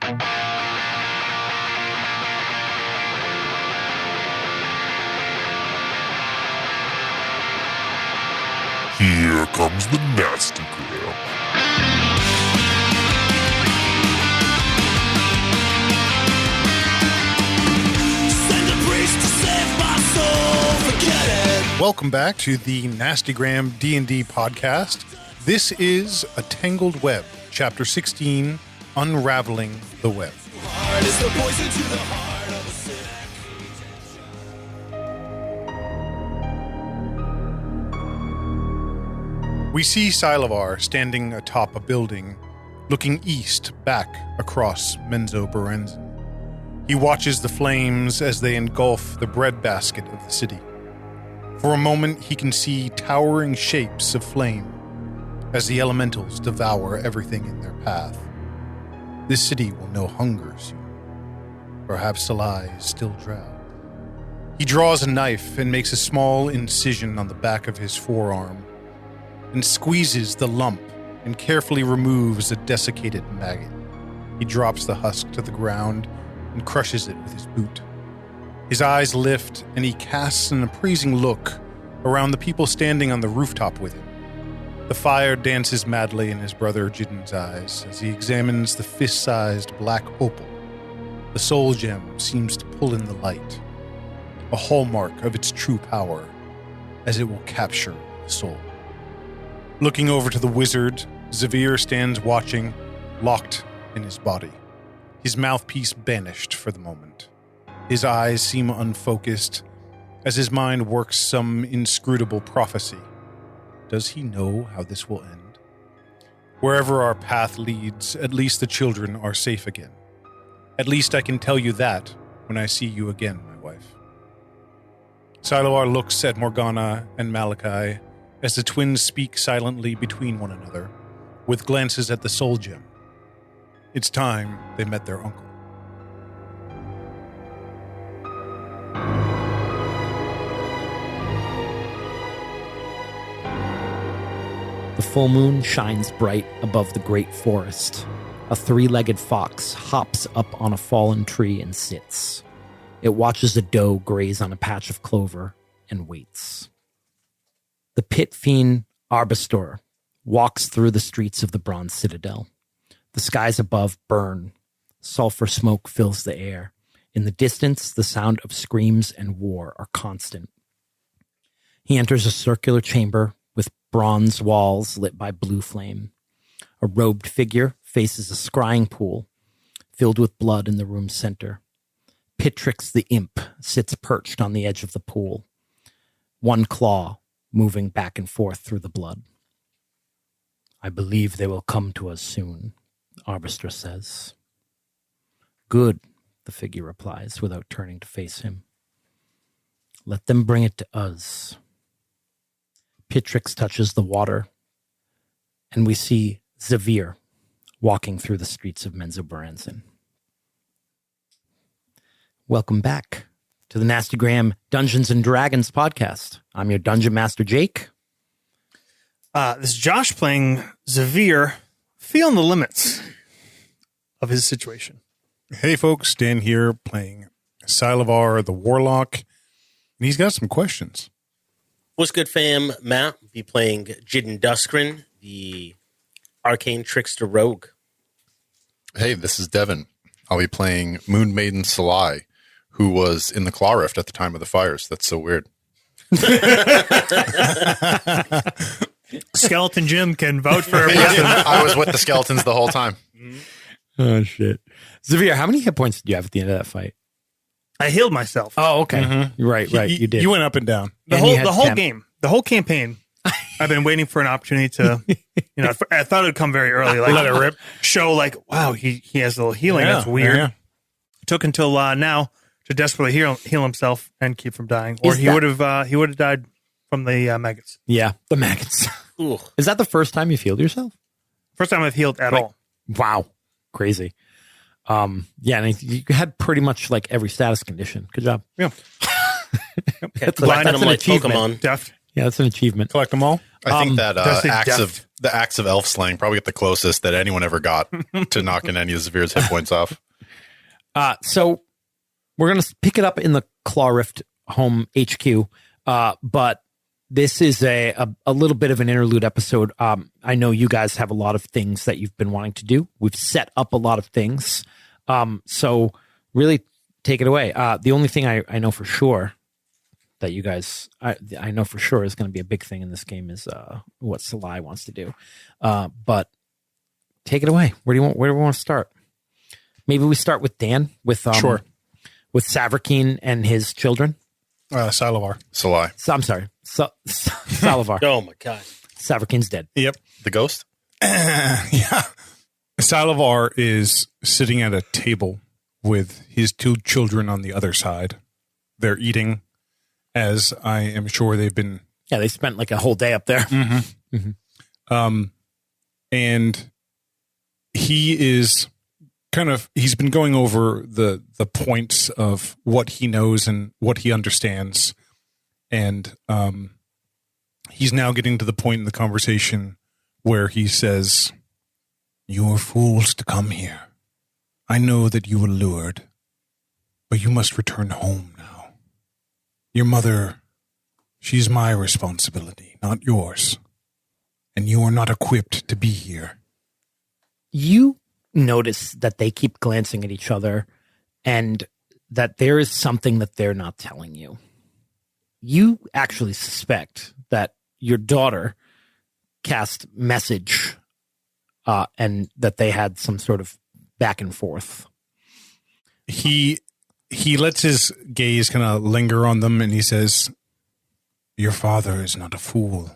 Here comes the nasty gram. Send a priest to save my soul, forget it. Welcome back to the Nastygram D&D podcast. This is A Tangled Web, Chapter 16, Unraveling the Web. Heart is the poison to the heart of the sick. We see Sylavar standing atop a building, looking east back across Menzo Berenzin. He watches the flames as they engulf the breadbasket of the city. For a moment, he can see towering shapes of flame as the elementals devour everything in their path. This city will know hunger soon. Perhaps Salai is still drowned. He draws a knife and makes a small incision on the back of his forearm and squeezes the lump and carefully removes a desiccated maggot. He drops the husk to the ground and crushes it with his boot. His eyes lift and he casts an appraising look around the people standing on the rooftop with him. The fire dances madly in his brother Jidden's eyes as he examines the fist-sized black opal. The soul gem seems to pull in the light, a hallmark of its true power, as it will capture the soul. Looking over to the wizard, Zavir stands watching, locked in his body, his mouthpiece banished for the moment. His eyes seem unfocused as his mind works some inscrutable prophecy. Does he know how this will end? Wherever our path leads, at least the children are safe again. At least I can tell you that when I see you again, my wife. Sylavar looks at Morgana and Malachi as the twins speak silently between one another, with glances at the soul gem. It's time they met their uncle. The full moon shines bright above the great forest. A three-legged fox hops up on a fallen tree and sits. It watches a doe graze on a patch of clover and waits. The pit fiend Arbastor walks through the streets of the Bronze Citadel. The skies above burn. Sulfur smoke fills the air. In the distance, the sound of screams and war are constant. He enters a circular chamber with bronze walls lit by blue flame. A robed figure faces a scrying pool filled with blood in the room's center. Pitrix the imp sits perched on the edge of the pool, one claw moving back and forth through the blood. I believe they will come to us soon, Arbastor says. Good, the figure replies without turning to face him. Let them bring it to us. Pitrix touches the water, and we see Zavir walking through the streets of Menzo Berenzin. Welcome back to the Nastygram Dungeons and Dragons podcast. I'm your Dungeon Master, Jake. This is Josh playing Zavir, feeling the limits of his situation. Hey folks, Dan here playing Sylavar the Warlock, and he's got some questions. What's good, fam? Matt will be playing Jidden Duskrin, the arcane trickster rogue. Hey, this is Devin. I'll be playing Moon Maiden Salai, who was in the Claw Rift at the time of the fires. That's so weird. Skeleton Jim can vouch for everything. I was with the skeletons the whole time. Oh, shit. Zavir, how many hit points did you have at the end of that fight? I healed myself. Oh, okay. Mm-hmm. Right. You did. You went up and down. The whole game, the whole campaign. I've been waiting for an opportunity to, I thought it would come very early. Like, let it rip. Show like, wow, he has a little healing. That's weird. Yeah. It took until now to desperately heal himself and keep from dying, or he would have died from the maggots. Yeah, the maggots. Ooh. Is that the first time you've healed yourself? First time I've healed at all. Wow, crazy. Yeah, and you had pretty much like every status condition. Good job. Yeah. That's an achievement. Deft. Yeah, that's an achievement. Collect them all. I think that the acts of elf slaying probably get the closest that anyone ever got to knocking any of Zavir's hit points off. So we're going to pick it up in the Claw Rift home HQ, but this is a little bit of an interlude episode. I know you guys have a lot of things that you've been wanting to do. We've set up a lot of things. So really take it away. The only thing I know for sure that you guys, I know for sure is going to be a big thing in this game is what Salai wants to do. But take it away. Where do we want to start? Maybe we start with Dan with Sure. With Savrakeen and his children. Sylavar. Salai. I'm sorry, Sylavar. Oh my god. Savrakeen's dead. Yep. The ghost? Yeah. Sylavar is sitting at a table with his 2 children on the other side. They're eating, as I am sure they've been. Yeah, they spent like a whole day up there. And he is he's been going over the points of what he knows and what he understands. And he's now getting to the point in the conversation where he says, "You are fools to come here. I know that you were lured, but you must return home now. Your mother, she's my responsibility, not yours. And you are not equipped to be here." You notice that they keep glancing at each other and that there is something that they're not telling you. You actually suspect that your daughter cast message and that they had some sort of back and forth. He lets his gaze kind of linger on them, and he says, "Your father is not a fool.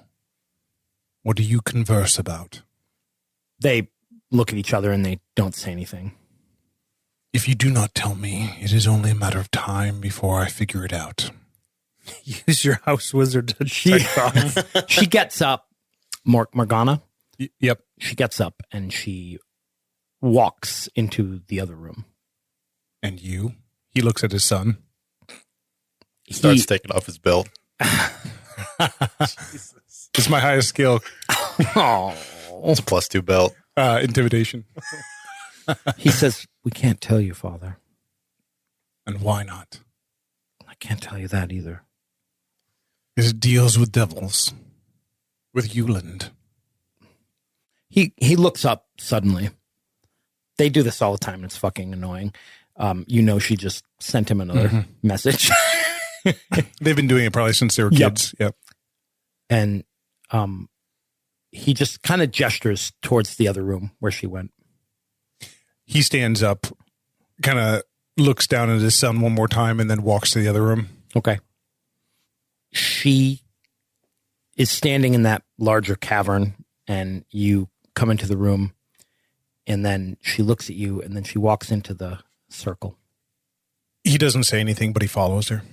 What do you converse about?" They look at each other and they don't say anything. "If you do not tell me, it is only a matter of time before I figure it out." Use your house wizard to check thoughts. She gets up, Morgana. Yep. She gets up and she walks into the other room. "And you?" He looks at his son. Starts taking off his belt. It's my highest skill, It's a +2 belt. intimidation. He says, "We can't tell you, Father." "And why not?" "I can't tell you that either." It deals with devils. With Euland. He looks up suddenly. They do this all the time. It's fucking annoying. She just sent him another message. They've been doing it probably since they were kids. Yep. And he just kind of gestures towards the other room where she went. He stands up, kind of looks down at his son one more time, and then walks to the other room. Okay. She is standing in that larger cavern, and you come into the room, and then she looks at you, and then she walks into the circle. He doesn't say anything, but he follows her.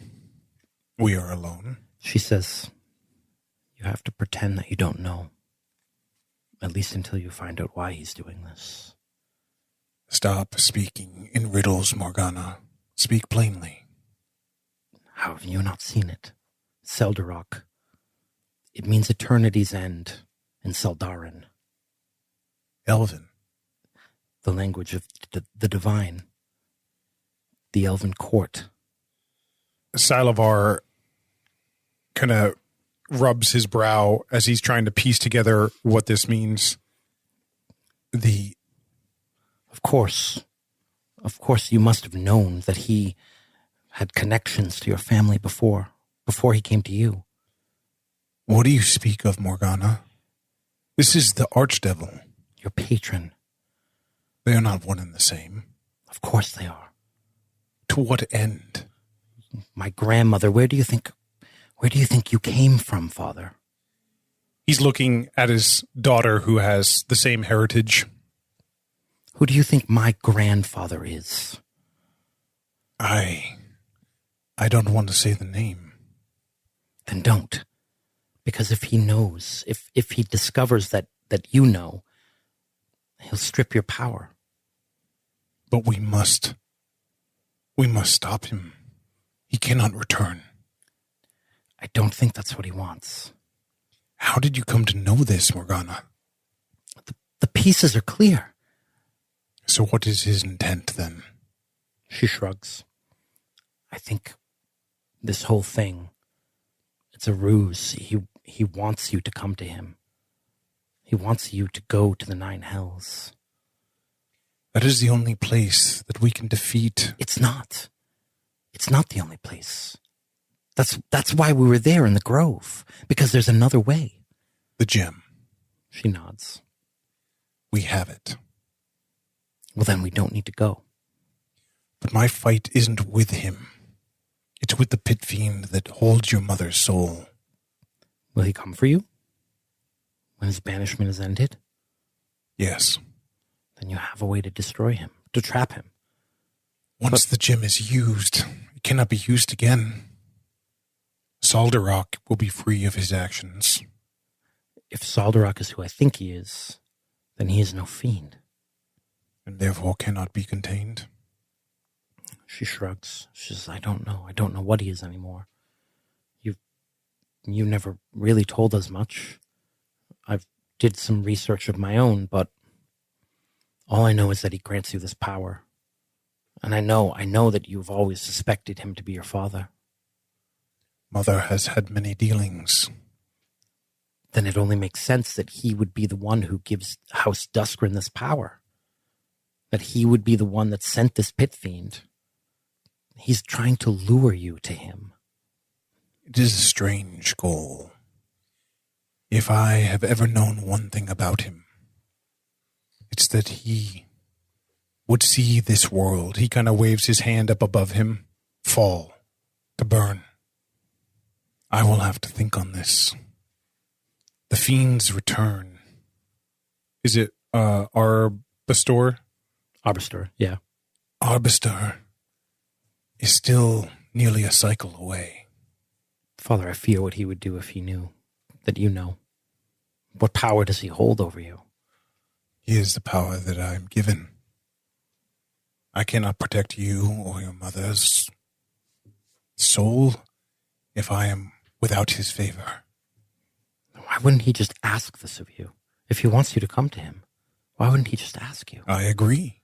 We are alone. She says, "You have to pretend that you don't know, at least until you find out why he's doing this." Stop speaking in riddles, Morgana. Speak plainly. How have you not seen it? Seldarok. It means eternity's end in Seldarin, Elven. the language of the divine, the elven court. Sylavar kind of rubs his brow as he's trying to piece together what this means. Of course, you must have known that he had connections to your family before he came to you. What do you speak of, Morgana? This is the Archdevil. Your patron. They are not one and the same. Of course they are. To what end? My grandmother, where do you think you came from, Father? He's looking at his daughter who has the same heritage. Who do you think my grandfather is? I don't want to say the name. Then don't. Because if he knows, if he discovers that you know, he'll strip your power. But we must stop him. He cannot return. I don't think that's what he wants. How did you come to know this, Morgana? The pieces are clear. So what is his intent then? She shrugs. I think this whole thing, it's a ruse. He wants you to come to him. He wants you to go to the 9 hells. That is the only place that we can defeat. It's not. It's not the only place. That's why we were there in the grove, because there's another way. The gem. She nods. We have it. Well, then we don't need to go. But my fight isn't with him. It's with the pit fiend that holds your mother's soul. Will he come for you? When his banishment is ended? Yes. Then you have a way to destroy him, to trap him. Once the gem is used, it cannot be used again. Saldarok will be free of his actions. If Saldarok is who I think he is, then he is no fiend. And therefore cannot be contained. She shrugs. She says, I don't know. I don't know what he is anymore. You never really told us much. I've did some research of my own, but all I know is that he grants you this power. And I know that you've always suspected him to be your father. Mother has had many dealings. Then it only makes sense that he would be the one who gives House Duskrin this power. That he would be the one that sent this pit fiend. He's trying to lure you to him. It is a strange goal. If I have ever known one thing about him, it's that he would see this world. He kind of waves his hand up above him, fall, to burn. I will have to think on this. The fiend's return. Is it Arbastor? Arbastor, yeah. Arbastor is still nearly a cycle away. Father, I fear what he would do if he knew that you know. What power does he hold over you? He is the power that I am given. I cannot protect you or your mother's soul if I am without his favor. Why wouldn't he just ask this of you? If he wants you to come to him, why wouldn't he just ask you? I agree.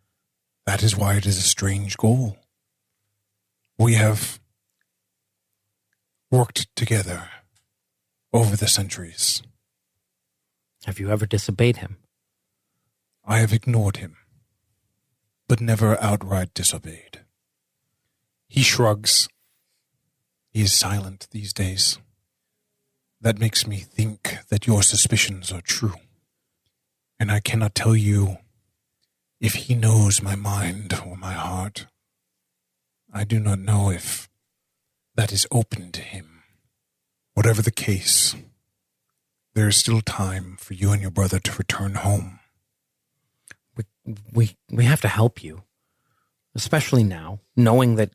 That is why it is a strange goal. We have worked together over the centuries. Have you ever disobeyed him? I have ignored him, but never outright disobeyed. He shrugs. He is silent these days. That makes me think that your suspicions are true. And I cannot tell you if he knows my mind or my heart. I do not know if that is open to him. Whatever the case, there is still time for you and your brother to return home. We have to help you, especially now, knowing that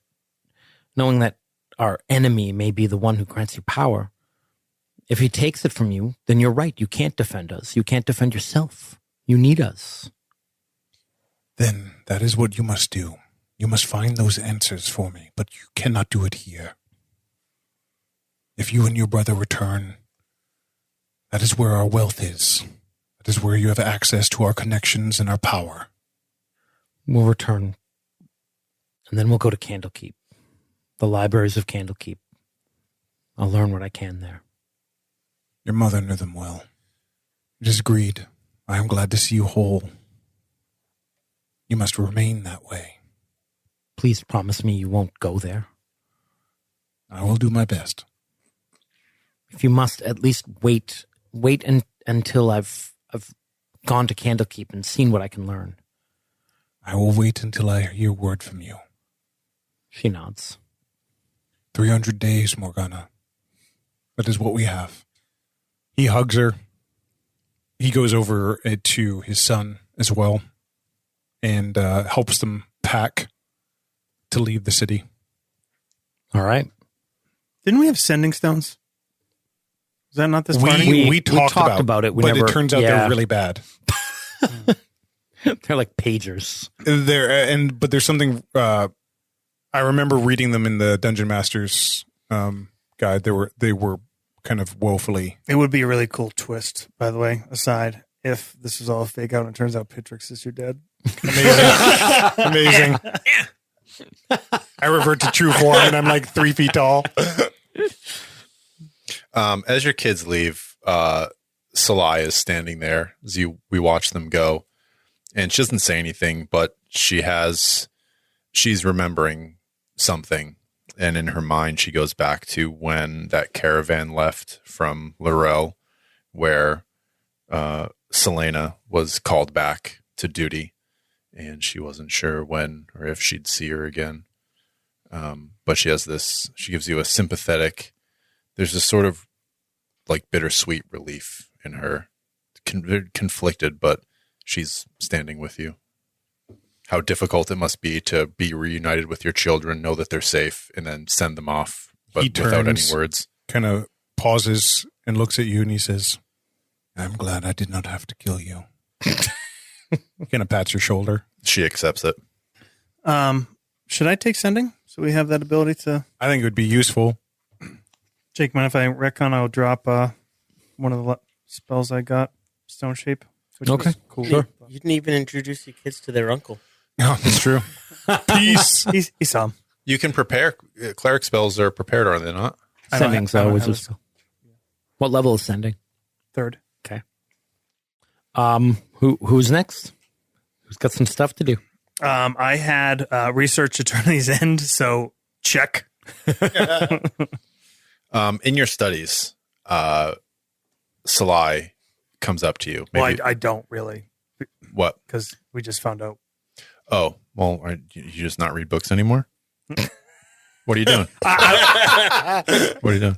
our enemy may be the one who grants you power. If he takes it from you, then you're right. You can't defend us. You can't defend yourself. You need us. Then that is what you must do. You must find those answers for me, but you cannot do it here. If you and your brother return, that is where our wealth is. That is where you have access to our connections and our power. We'll return, and then we'll go to Candlekeep, the libraries of Candlekeep. I'll learn what I can there. Your mother knew them well. It is agreed. I am glad to see you whole. You must remain that way. Please promise me you won't go there. I will do my best. If you must, at least wait until I've gone to Candlekeep and seen what I can learn. I will wait until I hear word from you. She nods. 300 days, Morgana. That is what we have. He hugs her. He goes over to his son as well and helps them pack to leave the city. All right. Didn't we have sending stones? Is that not this party? We talked about it, but it turns out they're really bad. They're like pagers. But there's something I remember reading them in the Dungeon Master's guide. They were kind of woefully. It would be a really cool twist, by the way, aside, if this was all a fake out and it turns out Pitrix is your dad. Amazing. I revert to true form and I'm like 3 feet tall. As your kids leave, Salai is standing there as we watch them go, and she doesn't say anything, but she's remembering something, and in her mind she goes back to when that caravan left from Laurel, where Selena was called back to duty, and she wasn't sure when or if she'd see her again. But she gives you a sympathetic, there's this sort of like bittersweet relief in her, conflicted, but she's standing with you. How difficult it must be to be reunited with your children, know that they're safe, and then send them off, but without any words. Kind of pauses and looks at you and he says, I'm glad I did not have to kill you. Kind of pats your shoulder. She accepts it. Should I take sending so we have that ability to? I think it would be useful. Jake, mind if I retcon? I'll drop one of the spells I got, Stone Shape. Which Okay, cool. Sure. You didn't even introduce your kids to their uncle. No, that's true. Peace. He saw him. You can prepare. Cleric spells are prepared, are they not? Sending, I so don't was have this. What level is sending? 3rd. Okay. Who's next? Who's got some stuff to do? I had research Eternity's End, so check. In your studies, Salai comes up to you. Maybe, Well, I don't really, what? because we just found out. Oh, well, you just not read books anymore? What are you doing? What are you doing?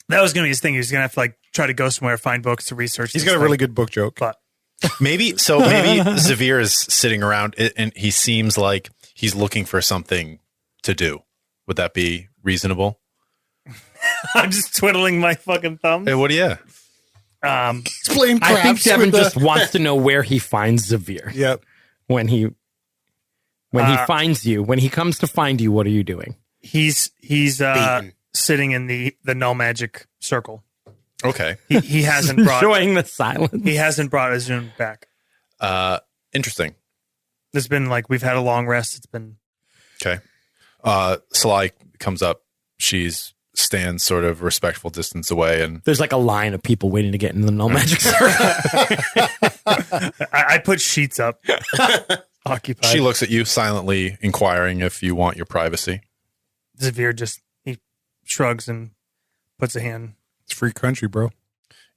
That was going to be his thing. He was going to have to like try to go somewhere, find books to research. He's this got a thing. really good book joke. But Maybe Zavir is sitting around and he seems like he's looking for something to do. Would that be reasonable? I'm just twiddling my fucking thumbs. Hey, what do you? Explain I think Devin just wants to know where he finds Zavir. Yep. When he finds you, when he comes to find you, what are you doing? He's Beaten. sitting in the null magic circle. Okay. He hasn't brought Enjoying the silence. he hasn't brought Azun back. Interesting. It's been like we've had a long rest. It's been Okay. Salai comes up. She's stands sort of respectful distance away, and There's like a line of people waiting to get in the null magic circle. I put sheets up. Occupied. she looks at you silently, inquiring if you want your privacy. Zavir just he shrugs and puts a hand. It's free country, bro.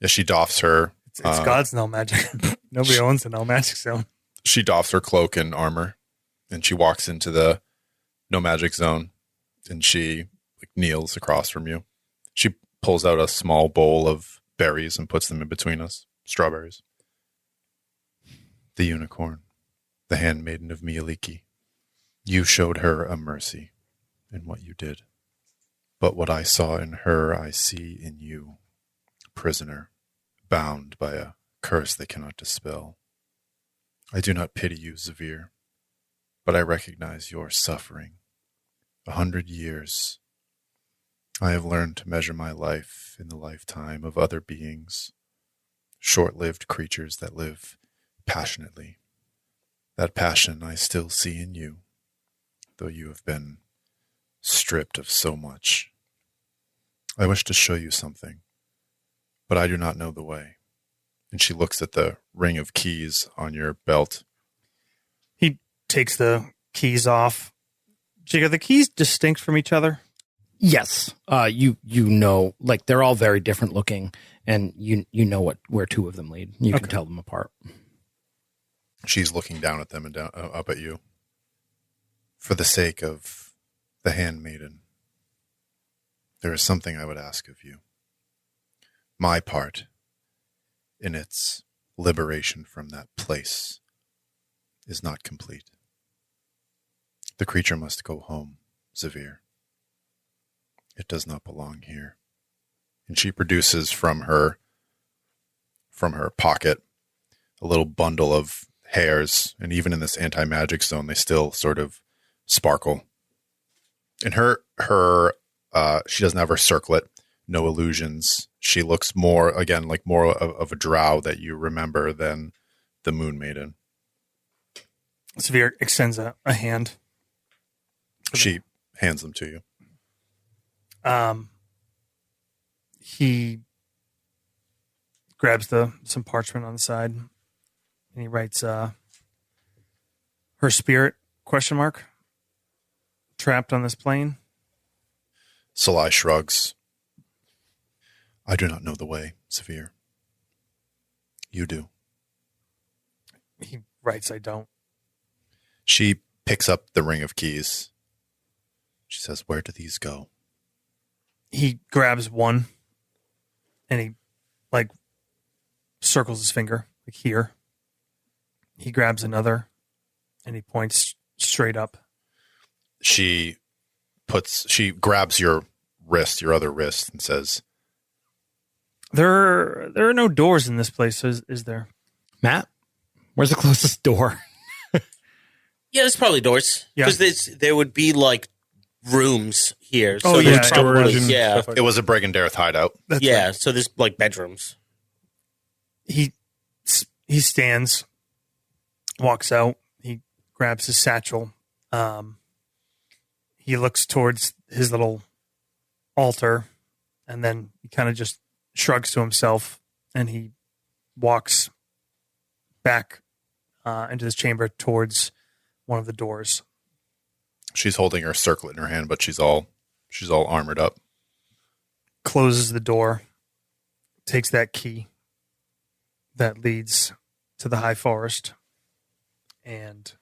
As she doffs her, It's God's null magic. Nobody owns the null magic zone. she doffs her cloak and armor, and she walks into the no magic zone, and she kneels across from you. She pulls out a small bowl of berries and puts them in between us. Strawberries. The unicorn, the handmaiden of Mieliki. You showed her a mercy in what you did. But what I saw in her, I see in you. Prisoner, bound by a curse they cannot dispel. I do not pity you, Zavir, but I recognize your suffering. 100 years. I have learned to measure my life in the lifetime of other beings, short-lived creatures that live passionately. That passion I still see in you, though you have been stripped of so much. I wish to show you something, but I do not know the way. And she looks at the ring of keys on your belt. He takes the keys off. Jake, are the keys distinct from each other? Yes. You know, like they're all very different looking, and you know where two of them lead. You can tell them apart. She's looking down at them and down, up at you. For the sake of the handmaiden, there is something I would ask of you. My part in its liberation from that place is not complete. The creature must go home, Zavir. It does not belong here. And she produces from her pocket a little bundle of hairs, and even in this anti-magic zone, they still sort of sparkle. And she doesn't have her circlet, no illusions. She looks more of a drow that you remember than the Moon Maiden. Severe extends a hand. She hands them to you. He grabs some parchment on the side, and he writes her spirit ? Trapped on this plane. Salai shrugs. I do not know the way, Severe. You do. He writes, I don't. She picks up the ring of keys. She says, where do these go? He grabs one and he circles his finger here. He grabs another and he points straight up. She grabs your other wrist, and says, There are no doors in this place, is there? Matt, where's the closest door? Yeah, there's probably doors. Yeah. Because there would be rooms here. Oh, there's yeah, probably, storage yeah. stuff like it was a Bregendareth hideout. Yeah, so there's bedrooms. He stands, walks out. He grabs his satchel. He looks towards his little altar, and then he kind of just shrugs to himself, and he walks back into his chamber towards one of the doors. She's holding her circlet in her hand, but she's all armored up. Closes the door, takes that key that leads to the high forest, and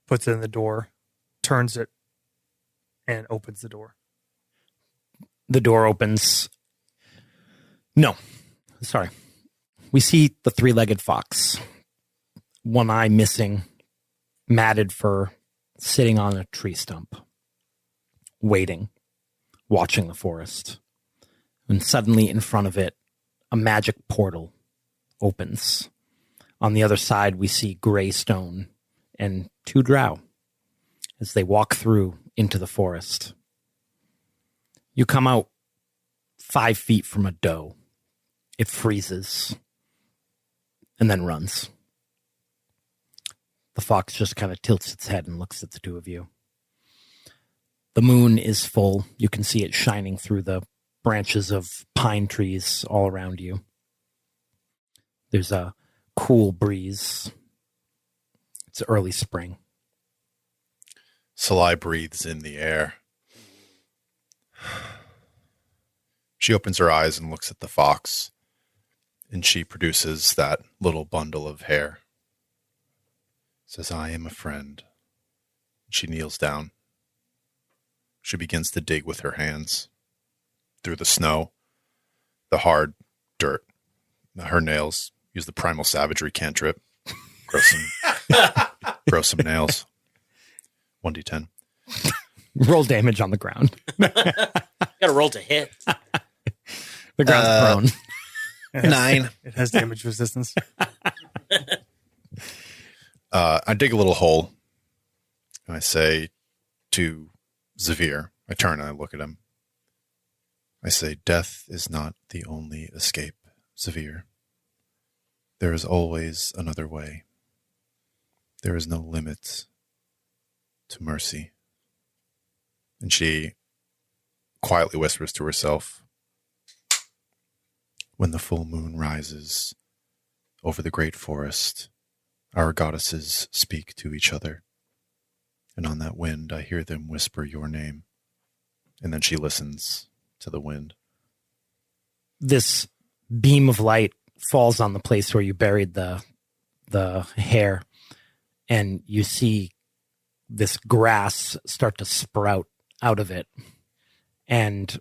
puts it in the door, turns it, and opens the door. The door opens. No, sorry. We see the three-legged fox, one eye missing, matted fur, sitting on a tree stump, waiting, watching the forest. And suddenly in front of it, a magic portal opens. On the other side, we see gray stone and two drow as they walk through into the forest. You come out 5 feet from a doe. It freezes and then runs. The fox just kind of tilts its head and looks at the two of you. The moon is full. You can see it shining through the branches of pine trees all around you. There's a cool breeze. It's early spring. Salai breathes in the air. She opens her eyes and looks at the fox, and she produces that little bundle of hair. Says, I am a friend. She kneels down. She begins to dig with her hands through the snow, the hard dirt. Her nails use the primal savagery cantrip. Grow some nails. 1d10. Roll damage on the ground. Gotta roll to hit. The ground's prone. 9. It has damage resistance. I dig a little hole, and I say to Xavier, I turn and I look at him. I say, death is not the only escape, Xavier. There is always another way. There is no limit to mercy. And she quietly whispers to herself, when the full moon rises over the great forest, our goddesses speak to each other. And on that wind, I hear them whisper your name. And then she listens to the wind. This beam of light falls on the place where you buried the hair, and you see this grass start to sprout out of it. And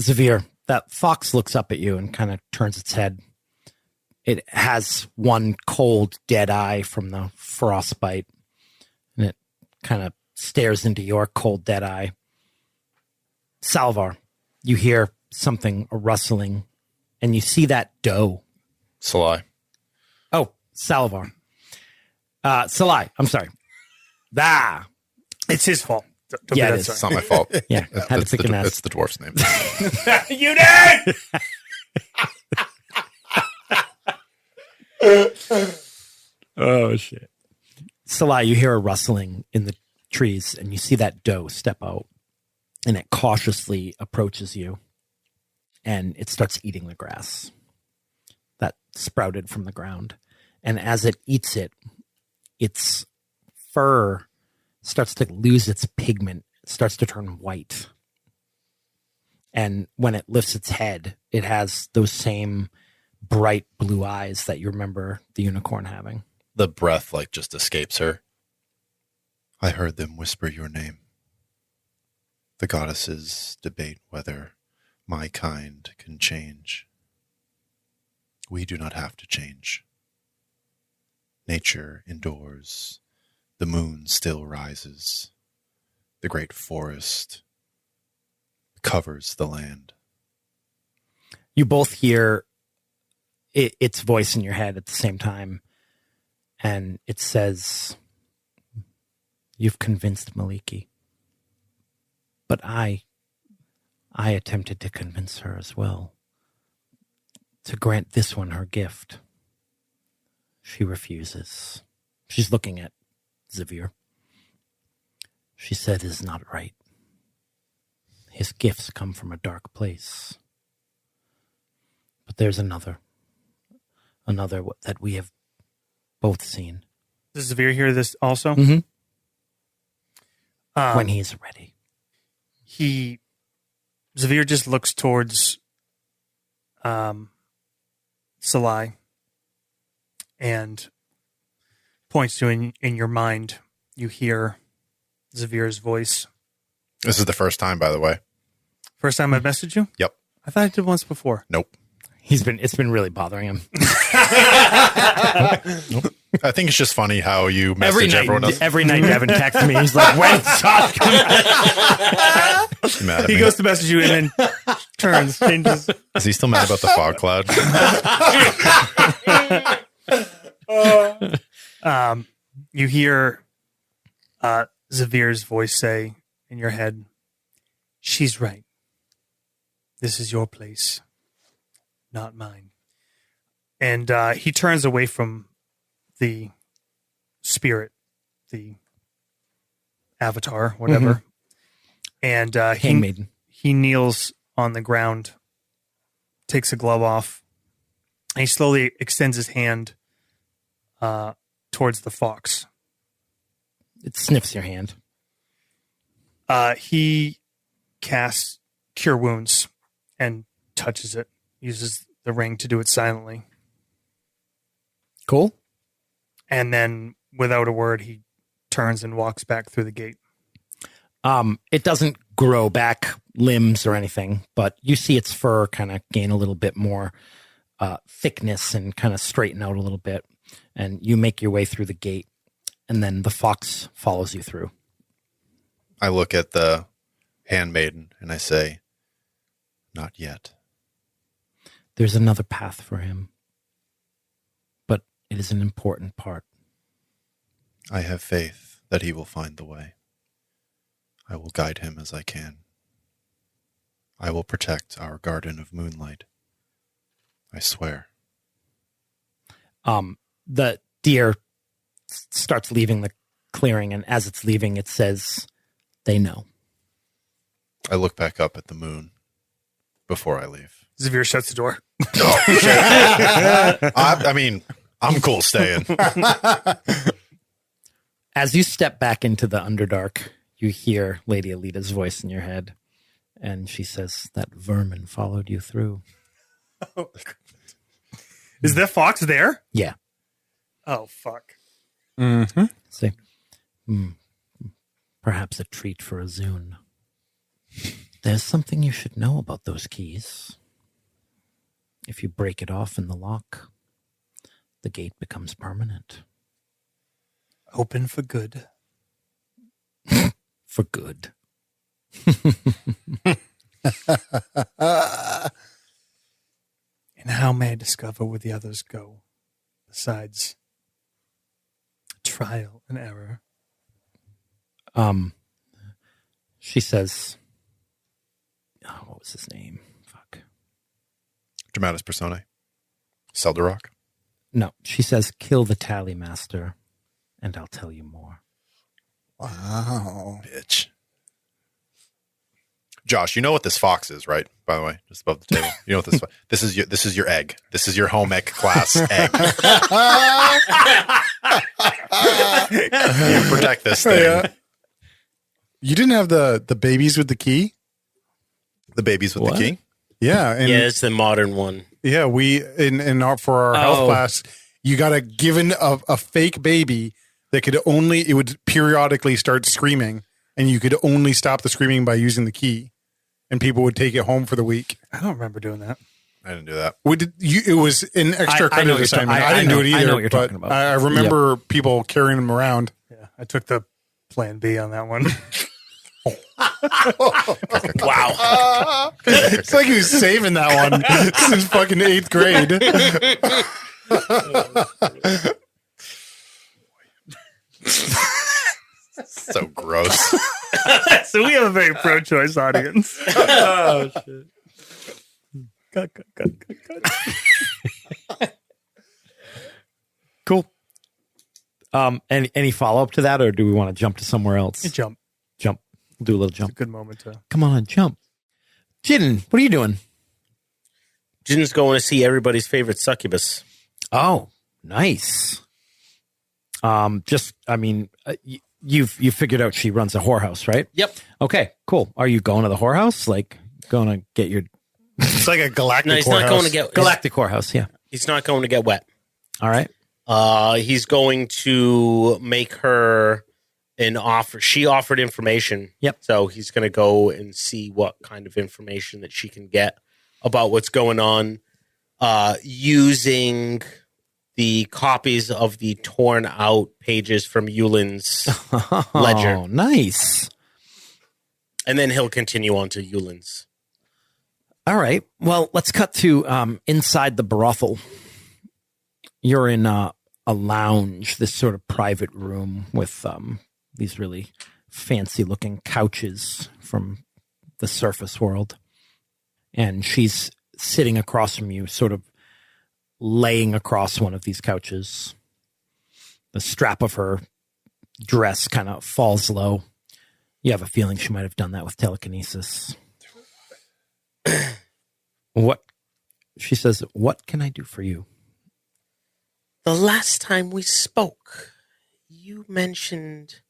Xavier, that fox looks up at you and kind of turns its head. It has one cold, dead eye from the frostbite, and it kind of stares into your cold, dead eye. Sylavar, you hear something, a rustling, and you see that doe. Salai. Oh, Sylavar. Salai, I'm sorry. It's his fault. Don't be Yeah, that it is. It's sorry. not my fault. Yeah, had to pick an ass. It's the dwarf's name. You did! Oh shit! Salai, you hear a rustling in the trees, and you see that doe step out, and it cautiously approaches you, and it starts eating the grass that sprouted from the ground. And as it eats it, its fur starts to lose its pigment, it starts to turn white. And when it lifts its head, it has those same bright blue eyes that you remember the unicorn having. The breath just escapes her. I heard them whisper your name. The goddesses debate whether my kind can change. We do not have to change. Nature endures. The moon still rises. The great forest covers the land. You both hear its voice in your head at the same time, and it says, "You've convinced Maliki." But I attempted to convince her as well to grant this one her gift. She refuses. She's looking at Xavier. She said it is not right. His gifts come from a dark place. But there's another that we have both seen. Does Xavier hear this also? Mm-hmm. When he's ready. Xavier just looks towards Salai and points to in your mind. You hear Xavier's voice. This is the first time, by the way. First time I've messaged you? Yep. I thought I did once before. Nope. It's been really bothering him. I think it's just funny how you message everyone else. Every night Devin texts me. He's like, "When's Josh coming?" Mad at He me. goes to message you and then changes. Is he still mad about the fog cloud? You hear Xavier's voice say in your head, "She's right. This is your place, not mine." And he turns away from the spirit, the avatar, whatever. And Handmaiden. he kneels on the ground, takes a glove off, and he slowly extends his hand towards the fox. It sniffs your hand. He casts Cure Wounds and touches it, uses the ring to do it silently. Cool. And then, without a word, he turns and walks back through the gate. It doesn't grow back limbs or anything, but you see its fur kind of gain a little bit more thickness and kind of straighten out a little bit. And you make your way through the gate, and then the fox follows you through. I look at the handmaiden and I say, not yet. There's another path for him, but it is an important part. I have faith that he will find the way. I will guide him as I can. I will protect our garden of moonlight. I swear. The deer starts leaving the clearing, and as it's leaving, it says, "They know." I look back up at the moon before I leave. Xavier shuts the door. I mean, I'm cool staying. As you step back into the Underdark, you hear Lady Alita's voice in your head, and she says, "That vermin followed you through." Is that fox there? Yeah. Oh, fuck. Say, perhaps a treat for a Zune. There's something you should know about those keys. If you break it off in the lock, the gate becomes permanent. Open for good. For good. And how may I discover where the others go, besides trial and error? She says, what was his name? Fuck. Dramatis Personae. Selderock. No, she says, kill the tally master, and I'll tell you more. Wow. Bitch. Josh, you know what this fox is, right? By the way, just above the table. You know what this this is your egg. This is your home ec class egg. You protect this thing. Yeah. You didn't have the babies with the key? The babies with What? the key. Yeah. And Yeah, it's the modern one. yeah, we for our health Oh. class, you got a given a fake baby that it would periodically start screaming, and you could only stop the screaming by using the key, and people would take it home for the week. I don't remember doing that. I didn't do that. It was an extra I know credit what you're assignment. ta- I didn't do it either. I know what you're but talking about. I remember people carrying them around. Yeah, I took the plan B on that one. Wow. It's like he was saving that one since fucking 8th grade. So gross. So we have a very pro-choice audience. Oh shit! Cut. Cool. Any follow up to that, or do we want to jump to somewhere else? Jump. Jump. We'll do a little It's a jump. good moment to. Come on, jump. Jin, what are you doing? Jin's going to see everybody's favorite succubus. Oh, nice. You've figured out she runs a whorehouse, right? Yep. Okay, cool. Are you going to the whorehouse? Like going to get your It's like a galactic No, he's not going to get galactic whorehouse? Yeah. He's not going to get wet. All right. He's going to make her an offer. She offered information. Yep. So he's going to go and see what kind of information that she can get about what's going on, using the copies of the torn out pages from Yulin's ledger. Oh, nice. And then he'll continue on to Yulin's. All right. Well, let's cut to inside the brothel. You're in a lounge, this sort of private room with these really fancy looking couches from the surface world. And she's sitting across from you, sort of laying across one of these couches. The strap of her dress kind of falls low. You have a feeling she might have done that with telekinesis. What? She says, what can I do for you? The last time we spoke, you mentioned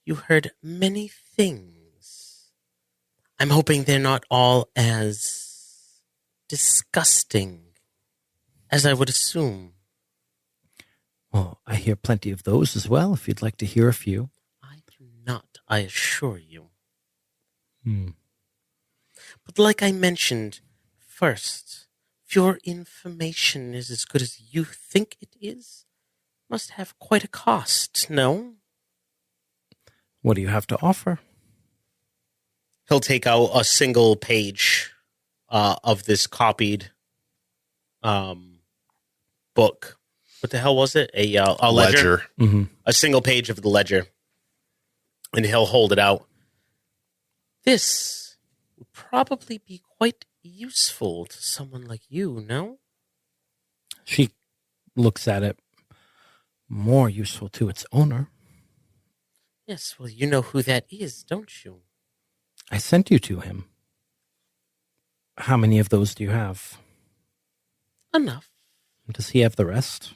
you heard many things. I'm hoping they're not all as disgusting as I would assume. Well, I hear plenty of those as well, if you'd like to hear a few. I do not, I assure you. Hmm. But like I mentioned, first, if your information is as good as you think it is, must have quite a cost, no? What do you have to offer? He'll take out a single page of this copied book. What the hell was it? A ledger? Mm-hmm. A single page of the ledger. And he'll hold it out. This would probably be quite useful to someone like you, no? She looks at it. More useful to its owner. Yes, well, you know who that is, don't you? I sent you to him. How many of those do you have? Enough. Does he have the rest?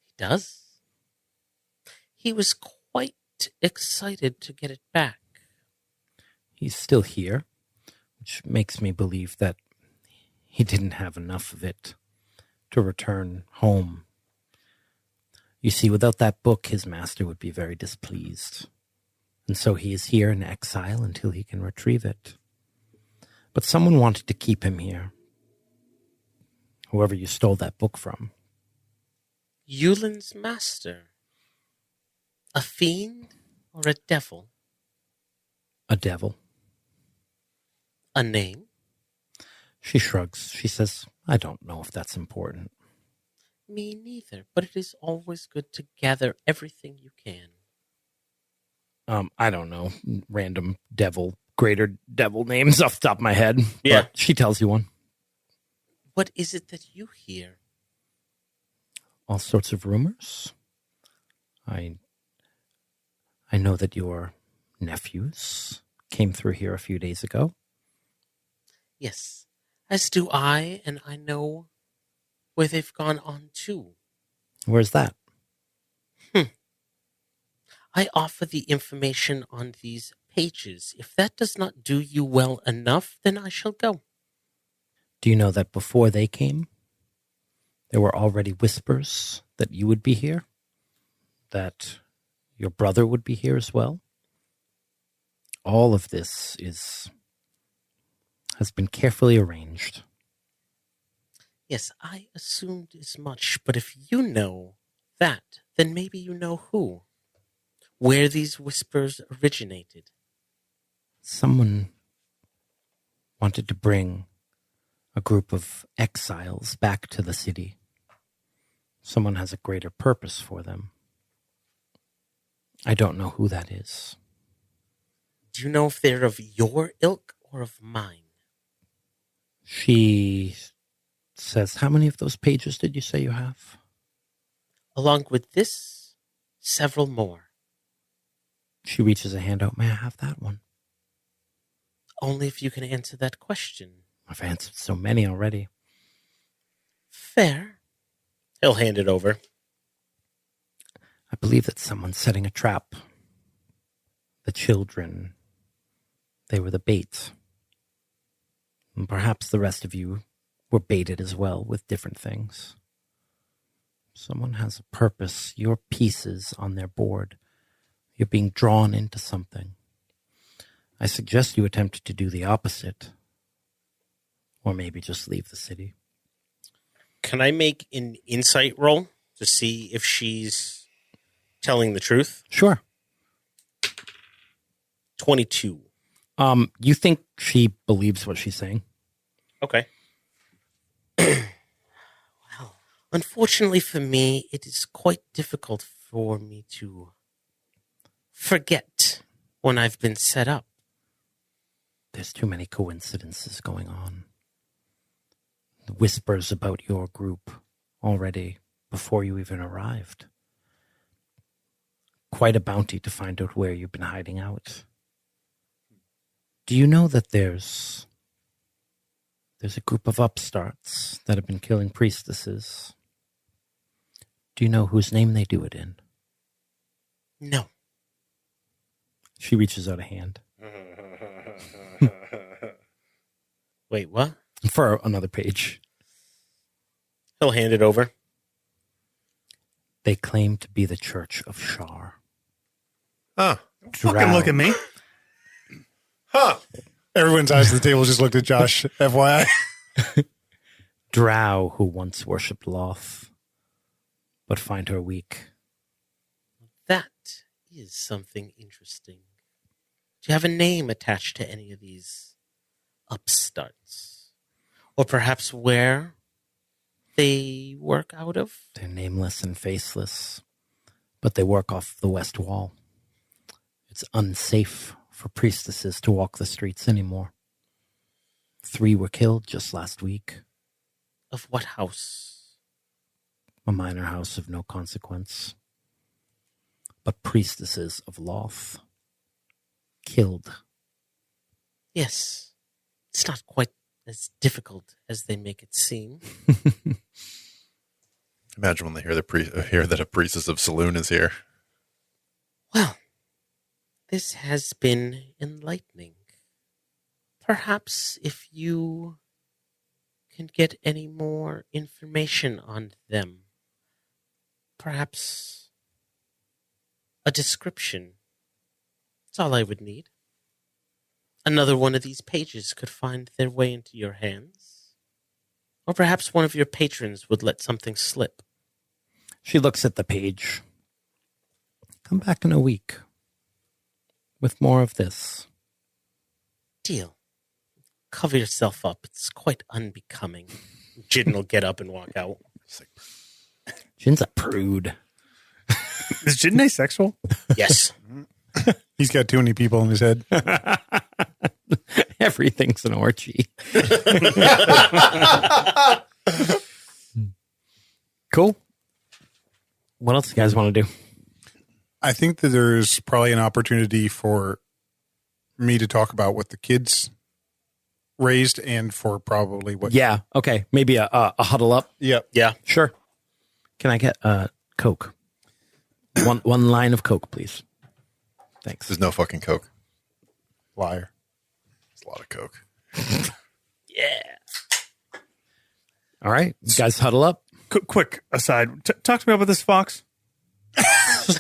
He does. He was quite excited to get it back. He's still here, which makes me believe that he didn't have enough of it to return home. You see, without that book, his master would be very displeased. And so he is here in exile until he can retrieve it. But someone wanted to keep him here. Whoever you stole that book from. Yulin's master. A fiend or a devil? A devil. A name? She shrugs. She says, I don't know if that's important. Me neither, but it is always good to gather everything you can. I don't know. Random devil greater devil names off the top of my head. Yeah. But she tells you one. What is it that you hear? All sorts of rumors. I know that your nephews came through here a few days ago. Yes, as do I, and I know where they've gone on to. Where's that? I offer the information on these pages. If that does not do you well enough, then I shall go. Do you know that before they came, there were already whispers that you would be here? That your brother would be here as well? All of this has been carefully arranged. Yes, I assumed as much, but if you know that, then maybe you know who. Where these whispers originated. Someone wanted to bring a group of exiles back to the city. Someone has a greater purpose for them. I don't know who that is. Do you know if they're of your ilk or of mine? She says, how many of those pages did you say you have? Along with this, several more. She reaches a hand out. May I have that one? Only if you can answer that question. I've answered so many already. Fair. He'll hand it over. I believe that someone's setting a trap. The children, they were the bait. And perhaps the rest of you were baited as well with different things. Someone has a purpose. Your pieces on their board. You're being drawn into something. I suggest you attempt to do the opposite. Or maybe just leave the city. Can I make an insight roll to see if she's telling the truth? Sure. 22. You think she believes what she's saying? Okay. Well, unfortunately for me, it is quite difficult for me to forget when I've been set up. There's too many coincidences going on. The whispers about your group already before you even arrived. Quite a bounty to find out where you've been hiding out. Do you know that there's a group of upstarts that have been killing priestesses? Do you know whose name they do it in? No. She reaches out a hand. Wait, what? For another page. He'll hand it over. They claim to be the Church of Shar. Huh. Fucking look at me. Huh. Everyone's eyes at the table just looked at Josh, FYI. Drow who once worshipped Loth, but find her weak. That is something interesting. Do you have a name attached to any of these upstarts? Or perhaps where they work out of? They're nameless and faceless, but they work off the west wall. It's unsafe for priestesses to walk the streets anymore. 3 were killed just last week. Of what house? A minor house of no consequence. But priestesses of Loth. Killed. Yes. It's not quite as difficult as they make it seem. Imagine when they hear that a priestess of Saloon is here. Well, this has been enlightening. Perhaps if you can get any more information on them, perhaps a description. That's all I would need. Another one of these pages could find their way into your hands. Or perhaps one of your patrons would let something slip. She looks at the page. Come back in a week with more of this. Deal. Cover yourself up. It's quite unbecoming. Jin will get up and walk out. Jin's a prude. Is Jin asexual? Yes. He's got too many people in his head. Everything's an orgy. Cool. What else you guys want to do? I think that there's probably an opportunity for me to talk about what the kids raised and for probably what. Yeah. Okay. Maybe a huddle up. Yep. Yeah. Sure. Can I get Coke? One line of Coke, please. Thanks. There's no fucking Coke. Liar. There's a lot of Coke. Yeah. All right. You guys huddle up. Quick aside. Talk to me about this fox. It's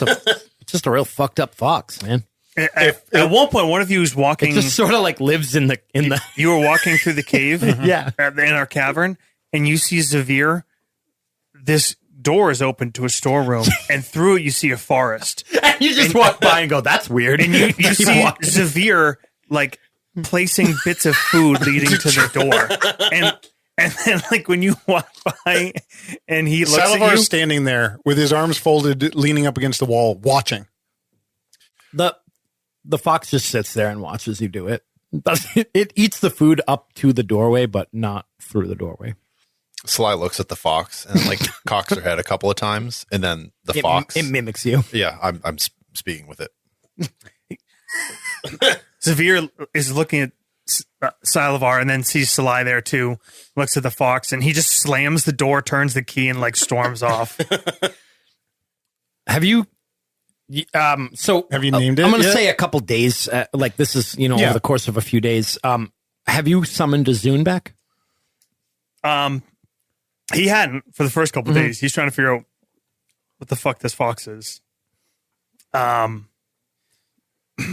just a real fucked up fox, man. At one point, one of you was walking. It just sort of like lives in the. You were walking through the cave, Yeah. in our cavern, and you see Xavier. This door is open to a storeroom, and through it you see a forest. And you just walk by and go, "That's weird." And you Keep see walking. Xavier like placing bits of food leading to the door, and then like when you walk by, and he looks Sylavar at you. is standing there with his arms folded, leaning up against the wall, watching. The fox just sits there and watches you do it. It eats the food up to the doorway, but not through the doorway. Sly looks at the fox and like cocks her head a couple of times, and then the fox. It mimics you. Yeah, I'm speaking with it. Xavier is looking at Sylavar and then sees Sly there too. Looks at the fox and he just slams the door, turns the key, and like storms off. Have you? So Have you named it I'm going to yet? say a couple days. Like this is Yeah. over the course of a few days. Have you summoned a Zune back? He hadn't for the first couple days. He's trying to figure out what the fuck this fox is.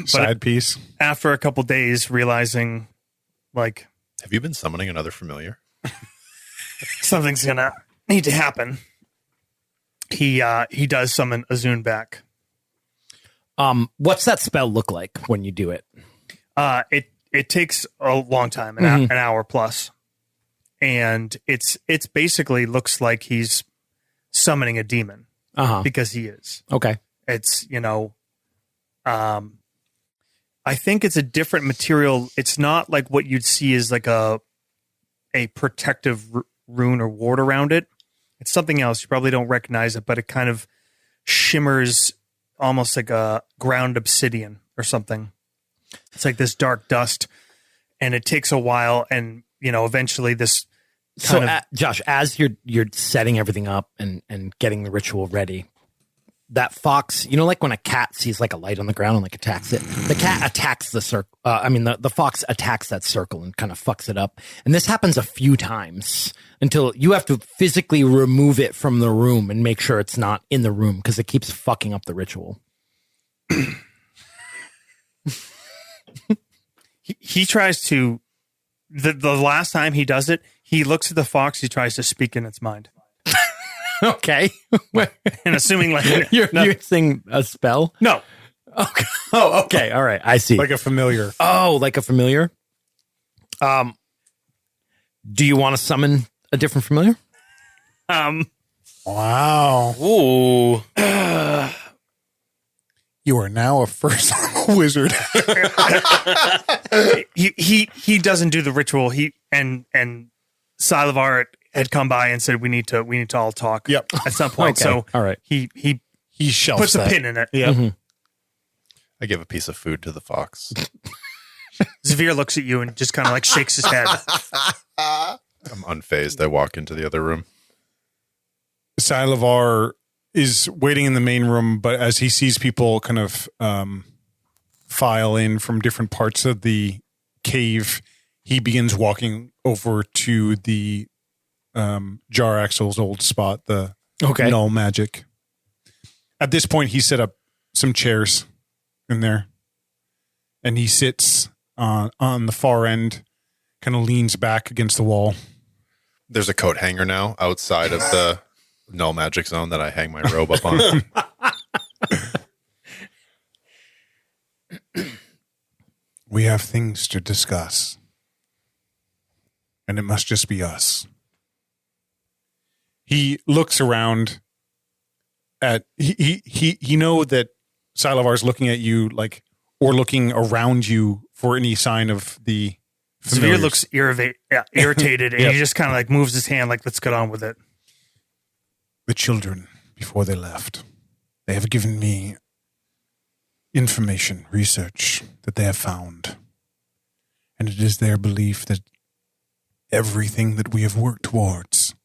Side piece. After a couple days, realizing like Have you been summoning another familiar? something's gonna need to happen, he does summon a Zune back. What's that spell look like when you do it? It takes a long time, an hour plus, and it's basically looks like he's summoning a demon because he is. Okay. It's I think it's a different material. It's not like what you'd see as like a protective rune or ward around it. It's something else. You probably don't recognize it, but it kind of shimmers almost like a ground obsidian or something. It's like this dark dust, and it takes a while, and eventually this kind of Josh, as you're setting everything up and getting the ritual ready, that fox, like when a cat sees like a light on the ground and like attacks it, the cat attacks the circle. The fox attacks that circle and kind of fucks it up. And this happens a few times until you have to physically remove it from the room and make sure it's not in the room because it keeps fucking up the ritual. he tries to the last time he does it, he looks at the fox, he tries to speak in its mind. Okay. And assuming like You're using a spell? no. Okay. Oh, okay. All right. I see. Like a familiar. Oh, like a familiar? Do you want to summon a different familiar? Wow. Ooh. You are now a first level wizard. He doesn't do the ritual. He and Sylavar had come by and said we need to all talk. Yep. At some point. Okay. So All right. he He shelves puts a that. pin in it. Yeah. I give a piece of food to the fox. Xavier looks at you and just kind of like shakes his head. I'm unfazed. I walk into the other room. Sylavar is waiting in the main room, but as he sees people kind of file in from different parts of the cave, he begins walking over to the Jar Axel's old spot, the null magic. At this point, he set up some chairs in there, and he sits on the far end, kind of leans back against the wall. There's a coat hanger now outside of the null magic zone that I hang my robe up on. We have things to discuss, and it must just be us. He looks around at he know that Sylavar's looking at you like or looking around you for any sign of the Severe looks irritated, and Yep. he just kind of like moves his hand, like, let's get on with it. The children, before they left, they have given me information, research that they have found. And it is their belief that everything that we have worked towards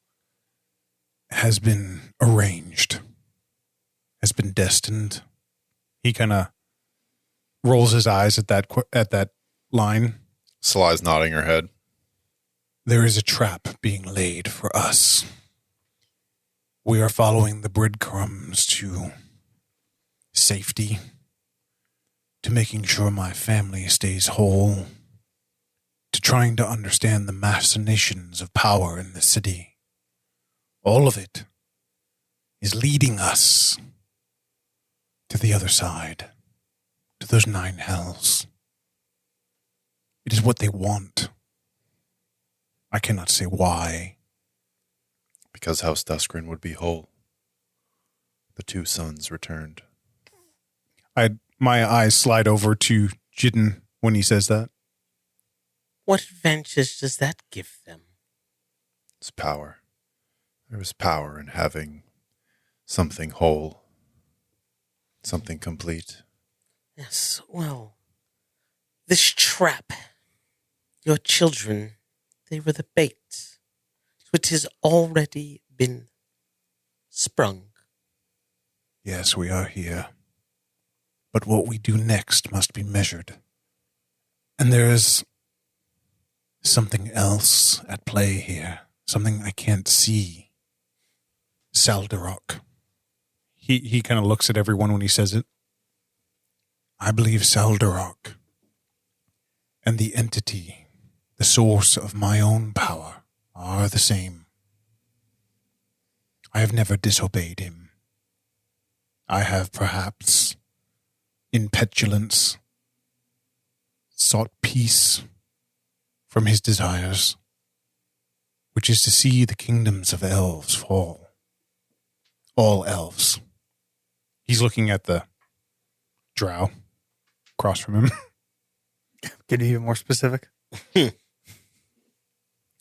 has been arranged, has been destined. He kind of rolls his eyes at that line. Sly's nodding her head. There is a trap being laid for us. We are following the breadcrumbs to safety, to making sure my family stays whole, to trying to understand the machinations of power in the city. All of it is leading us to the other side, to those 9 hells. It is what they want. I cannot say why. Because House Duskgrin would be whole. The 2 sons returned. My eyes slide over to Jidden when he says that. What advantage does that give them? It's power. There is power in having something whole, something complete. Yes, well, this trap, your children, they were the bait. It has already been sprung. Yes, we are here. But what we do next must be measured. And there is something else at play here. Something I can't see. Saldarok. He kind of looks at everyone when he says it. I believe Saldarok and the entity, the source of my own power, are the same. I have never disobeyed him. I have perhaps, in petulance, sought peace from his desires, which is to see the kingdoms of elves fall. All elves. He's looking at the drow across from him. Get even more specific.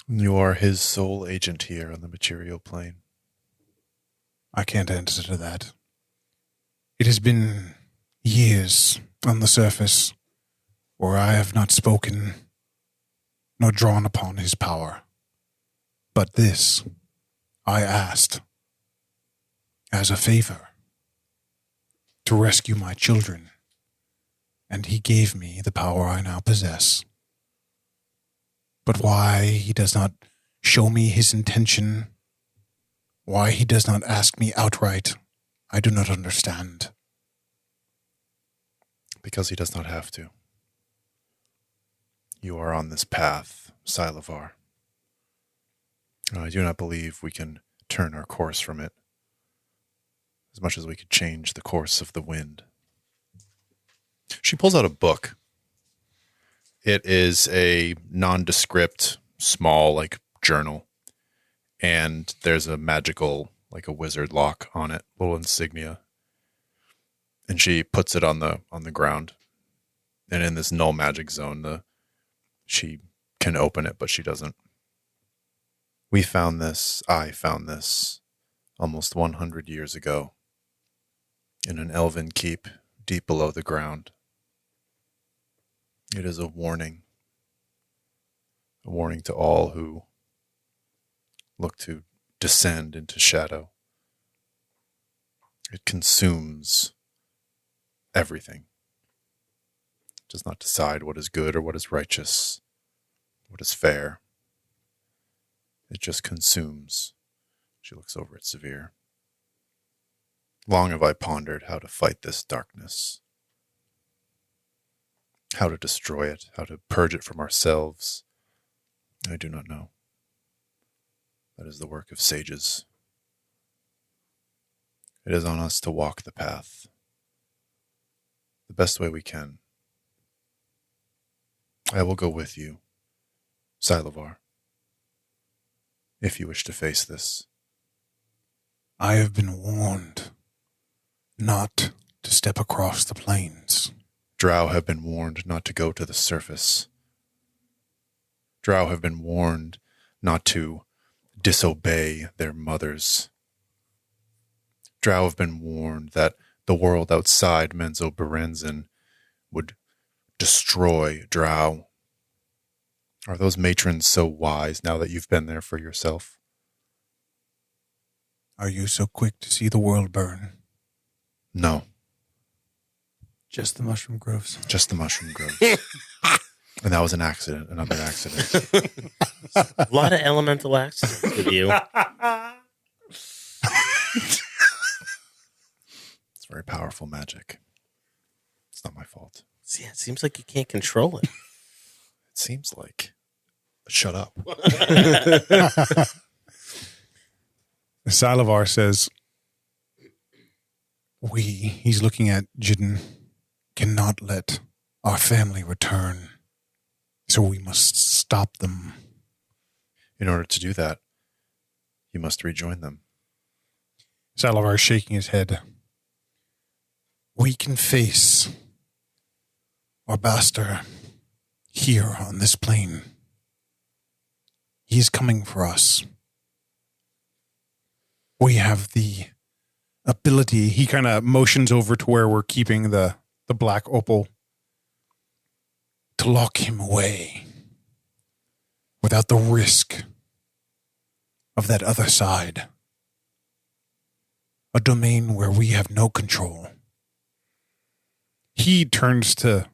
You are his sole agent here on the material plane. I can't answer to that. It has been years on the surface where I have not spoken nor drawn upon his power. But this I asked as a favor to rescue my children, and he gave me the power I now possess. But why he does not show me his intention, why he does not ask me outright, I do not understand. Because he does not have to. You are on this path, Sylavar. I do not believe we can turn our course from it, as much as we could change the course of the wind. She pulls out a book. It is a nondescript, small, journal. And there's a magical, a wizard lock on it, little insignia. And she puts it on the ground. And in this null magic zone, she can open it, but she doesn't. I found this, almost 100 years ago, in an elven keep deep below the ground. It is a warning to all who look to descend into shadow. It consumes everything. It does not decide what is good or what is righteous, what is fair. It just consumes. She looks over at Severe. Long have I pondered how to fight this darkness, how to destroy it, how to purge it from ourselves. I do not know. That is the work of sages. It is on us to walk the path the best way we can. I will go with you, Sylavar, if you wish to face this. I have been warned not to step across the plains. Drow have been warned not to go to the surface. Drow have been warned not to disobey their mothers. Drow have been warned that the world outside Menzo Berenzin would destroy Drow. Are those matrons so wise now that you've been there for yourself? Are you so quick to see the world burn? No, Just the mushroom groves. just the mushroom groves. And that was an accident, another accident. A lot of elemental accidents with you. It's very powerful magic. It's not my fault. Yeah, it seems like you can't control it. It seems like. But shut up. Sylavar says, he's looking at Jidden, cannot let our family return. So we must stop them. In order to do that, you must rejoin them. Sylavar is shaking his head. We can face our bastard here on this plane. He is coming for us. We have the ability. He kind of motions over to where we're keeping the black opal to lock him away without the risk of that other side. A domain where we have no control. He turns to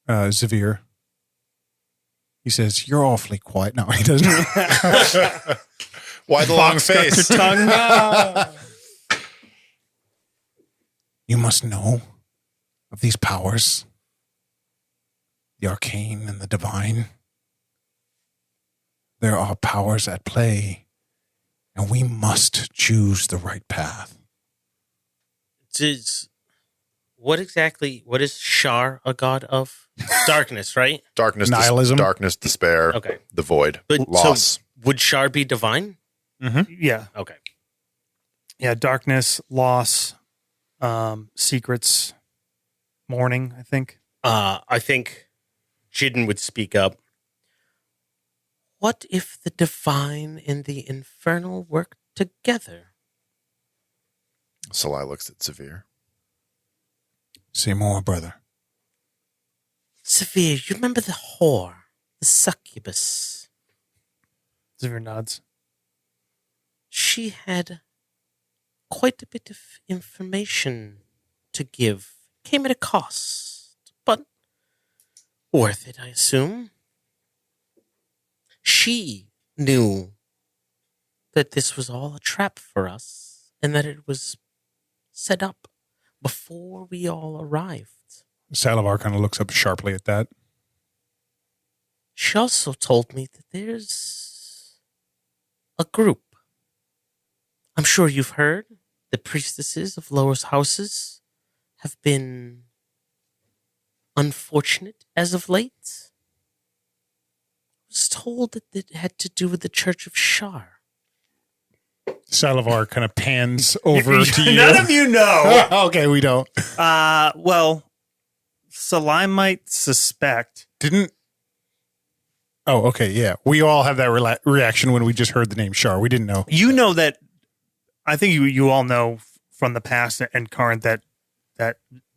Xavier. He says, "You're awfully quiet." No, he doesn't. Why the long face? You must know of these powers, the arcane and the divine. There are powers at play, and we must choose the right path. What is Shar a god of? Darkness, right? Darkness, Nihilism? darkness, despair, Okay. the void, But loss. so would Shar be divine? Yeah. Okay. Yeah. Darkness, loss, secrets, mourning, I think. I think Jidden would speak up. What if the divine and the infernal work together? Salai looks at Severe. Say more, brother. Severe, you remember the whore, the succubus? Xavier nods. She had quite a bit of information to give. Came at a cost, but worth it, I assume. She knew that this was all a trap for us and that it was set up before we all arrived. Sylavar kind of looks up sharply at that. She also told me that there's a group. I'm sure you've heard the priestesses of Lower's houses have been unfortunate as of late. I was told that it had to do with the Church of Shar. Sylavar kind of pans over to you. None of you know. Okay, we don't. Well, Salai might suspect. Didn't. Oh, okay, yeah. We all have that reaction when we just heard the name Shar. We didn't know. You know that. I think you all know from the past and current that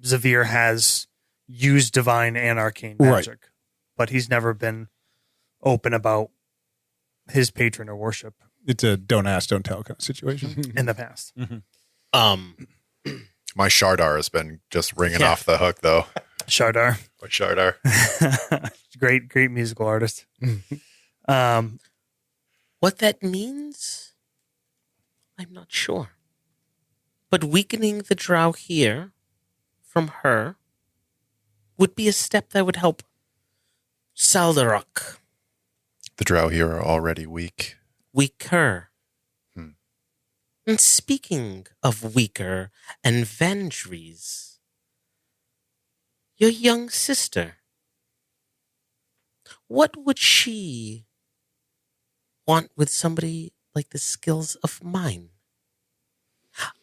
Xavier has used divine and arcane magic, but he's never been open about his patron or worship It's a don't ask, don't tell kind of situation. in the past. My Shardar has been just ringing Yeah. off the hook, though. Shardar, My Shardar. great musical artist. What that means, I'm not sure. But weakening the drow here from her would be a step that would help Saldarok. The drow here are already weak. Weaker. And speaking of weaker and Vendries, your young sister, what would she want with somebody like the skills of mine?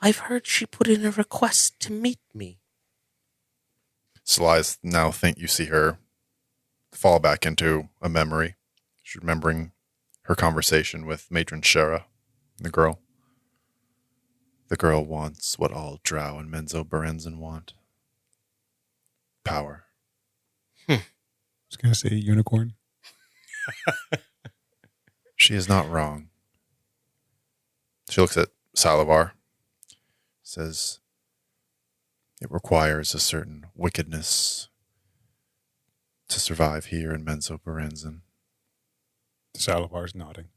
I've heard she put in a request to meet me. Salai's now think you see her fall back into a memory. She's remembering her conversation with Matron Shara, the girl. The girl wants what all Drow and Menzo Berenzin want. Power. I was going to say unicorn. She is not wrong. She looks at Sylavar, says, it requires a certain wickedness to survive here in Menzo Berenzin. Sylavar's nodding.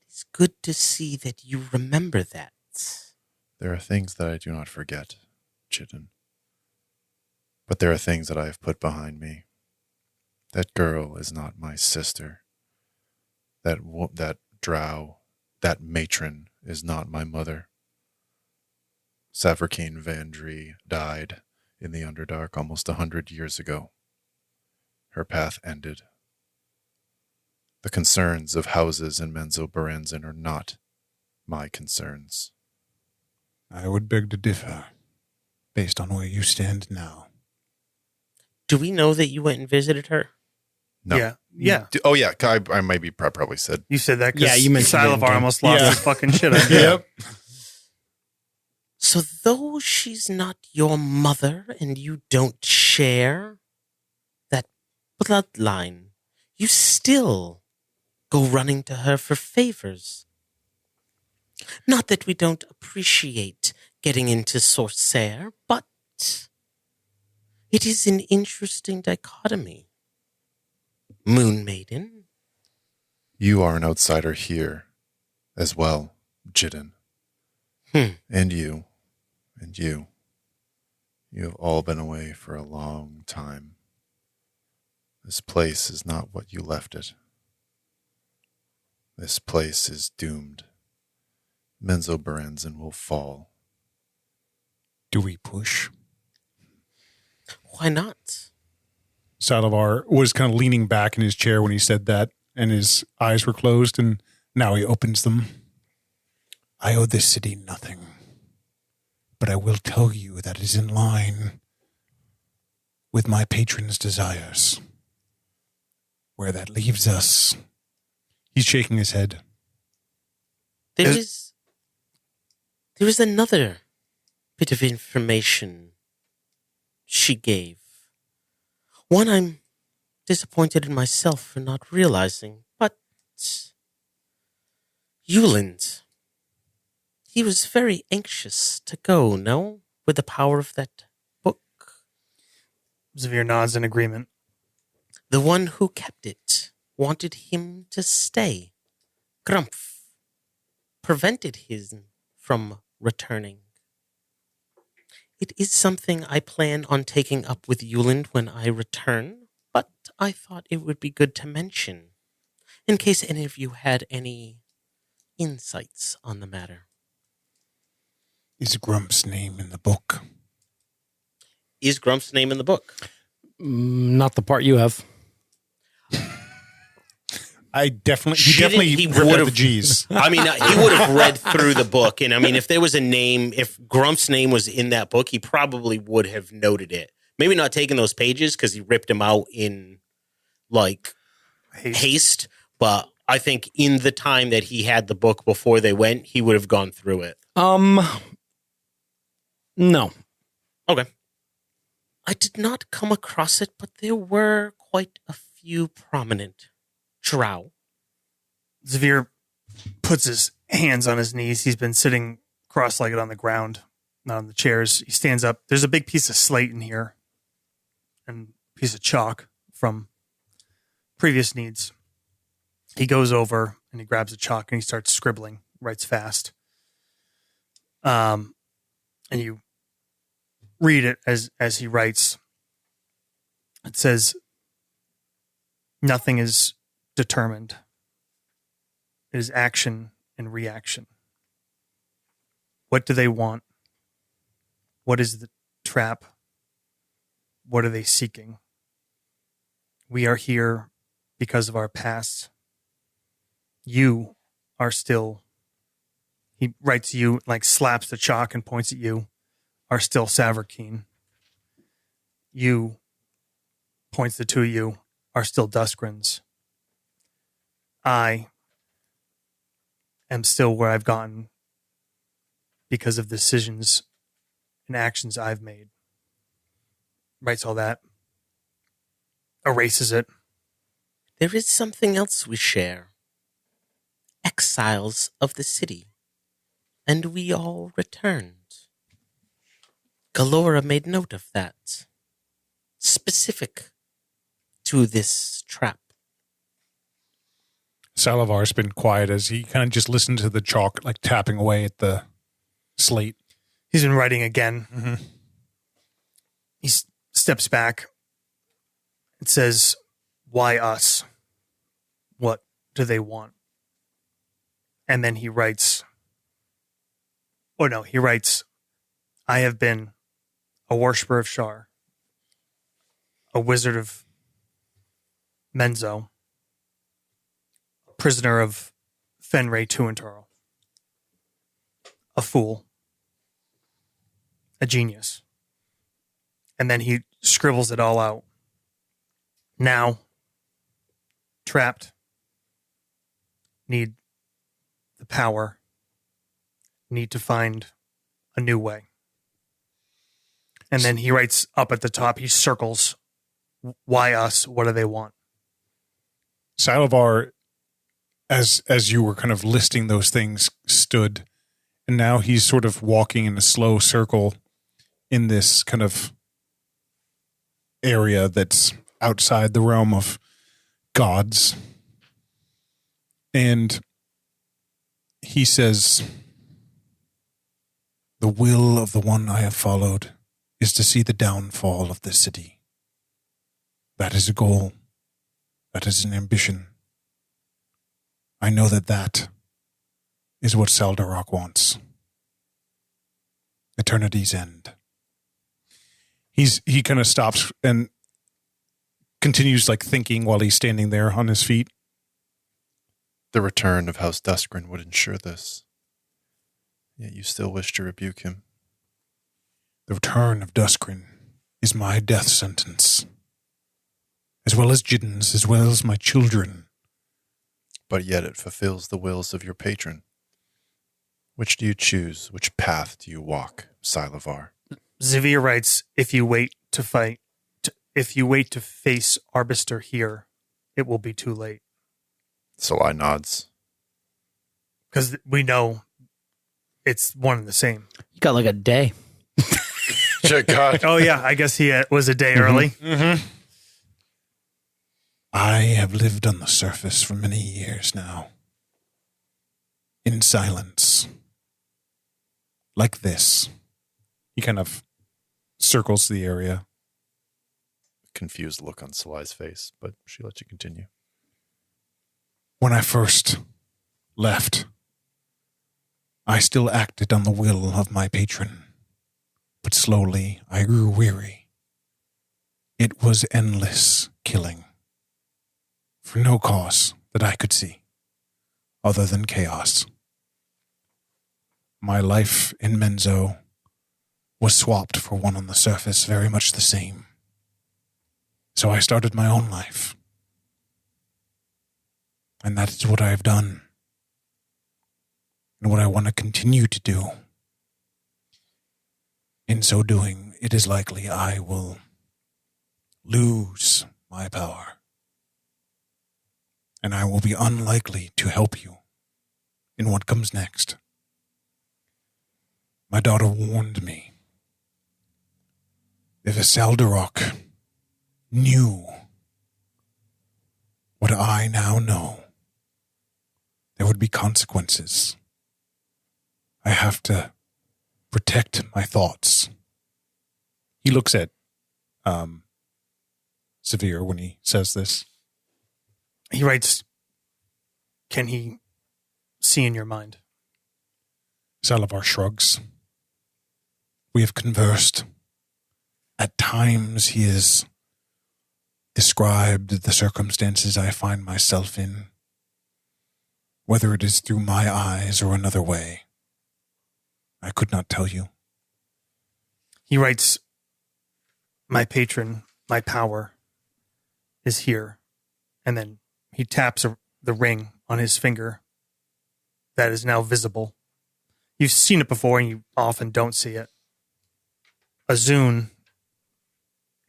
It's good to see that you remember that. There are things that I do not forget, Chidden. But there are things that I have put behind me. That girl is not my sister. That drow, that matron is not my mother. Savarkeen Vandry died in the Underdark almost 100 years ago. Her path ended. The concerns of houses in Menzo Berenzin are not my concerns. I would beg to differ, based on where you stand now. Do we know that you went and visited her? No. Yeah. Yeah. Oh, yeah. I maybe probably said. You said that Yeah, because you mentioned it in Sylavar game. almost lost Yeah. his fucking shit. Yep. So though she's not your mother and you don't share that bloodline, you still go running to her for favors. Not that we don't appreciate getting into Sorcerer, but it is an interesting dichotomy. Moon Maiden. You are an outsider here as well, Jidden. And you. You have all been away for a long time. This place is not what you left it. This place is doomed. Menzo Berenzin will fall. Do we push? Why not? Sylavar was kind of leaning back in his chair when he said that, and his eyes were closed, and now he opens them. I owe this city nothing, but I will tell you that it is in line with my patron's desires. Where that leaves us, he's shaking his head. There is another bit of information she gave. One I'm disappointed in myself for not realizing, but Euland, he was very anxious to go, no? With the power of that book. Xavier nods in agreement. The one who kept it wanted him to stay. Grumpf prevented him from returning. It is something I plan on taking up with Euland when I return, but I thought it would be good to mention, in case any of you had any insights on the matter. Is Grump's name in the book? Is Grump's name in the book? Not the part you have. He definitely He ripped out would've- the G's. I mean, he would have read through the book, and I mean, if there was a name, if Grump's name was in that book, he probably would have noted it. Maybe not taking those pages because he ripped them out in like haste, but I think in the time that he had the book before they went, he would have gone through it. No. Okay. I did not come across it, but there were quite a few prominent drow. Xavier puts his hands on his knees. He's been sitting cross-legged on the ground, not on the chairs. He stands up. There's a big piece of slate in here and a piece of chalk from previous needs. He goes over and he grabs a chalk and he starts scribbling, writes fast. And you read it as he writes. It says, nothing is determined. It is action and reaction. What do they want? What is the trap? What are they seeking? We are here because of our past. You are still, he writes you, like slaps the chalk and points at you, are still Savarkeen. You, points the two of you, are still Duskrins. I am still where I've gotten because of decisions and actions I've made. Writes all that. Erases it. There is something else we share. Exiles of the city. And we all returned. Galora made note of that. Specific to this trap. Sylavar's been quiet as he kind of just listened to the chalk, like tapping away at the slate. He's been writing again. Mm-hmm. He steps back. It says, "Why us? What do they want?" And then he writes, "I have been a worshiper of Shar, a wizard of Menzo, a prisoner of Fenray Tuantarl, a fool, a genius." And then he scribbles it all out. Now, trapped, need the power, need to find a new way. And then he writes up at the top, he circles, "Why us? What do they want?" Sylavar, as you were kind of listing those things, stood, and now he's sort of walking in a slow circle in this kind of area that's outside the realm of gods. And he says, "The will of the one I have followed is to see the downfall of this city. That is a goal. That is an ambition. I know that is what Saldarok wants. Eternity's end." He kind of stops and continues like thinking while he's standing there on his feet. The return of House Duskrin would ensure this. Yet you still wish to rebuke him. The return of Duskrin is my death sentence, as well as Jiddin's, as well as my children. But yet it fulfills the wills of your patron. Which do you choose? Which path do you walk, Sylavar? Xavier writes, if you wait to face Arbiter here, it will be too late. Salai nods. Because we know it's one and the same. You got like a day. God. Oh, yeah. I guess he was a day early. Mm-hmm. I have lived on the surface for many years now. In silence. Like this. He kind of circles the area. Confused look on Salai's face, but she lets you continue. When I first left, I still acted on the will of my patron, but slowly I grew weary. It was endless killing, for no cause that I could see, other than chaos. My life in Menzo was swapped for one on the surface, very much the same. So I started my own life. And that is what I have done. And what I want to continue to do. In so doing, it is likely I will lose my power. And I will be unlikely to help you in what comes next. My daughter warned me. If Saldarok knew what I now know, there would be consequences. I have to protect my thoughts. He looks at Severe when he says this. He writes, can he see in your mind? Sylavar shrugs. We have conversed. At times he has described the circumstances I find myself in, whether it is through my eyes or another way. I could not tell you. He writes, my patron, my power is here And then he taps the ring on his finger that is now visible. You've seen it before, and you often don't see it. Azun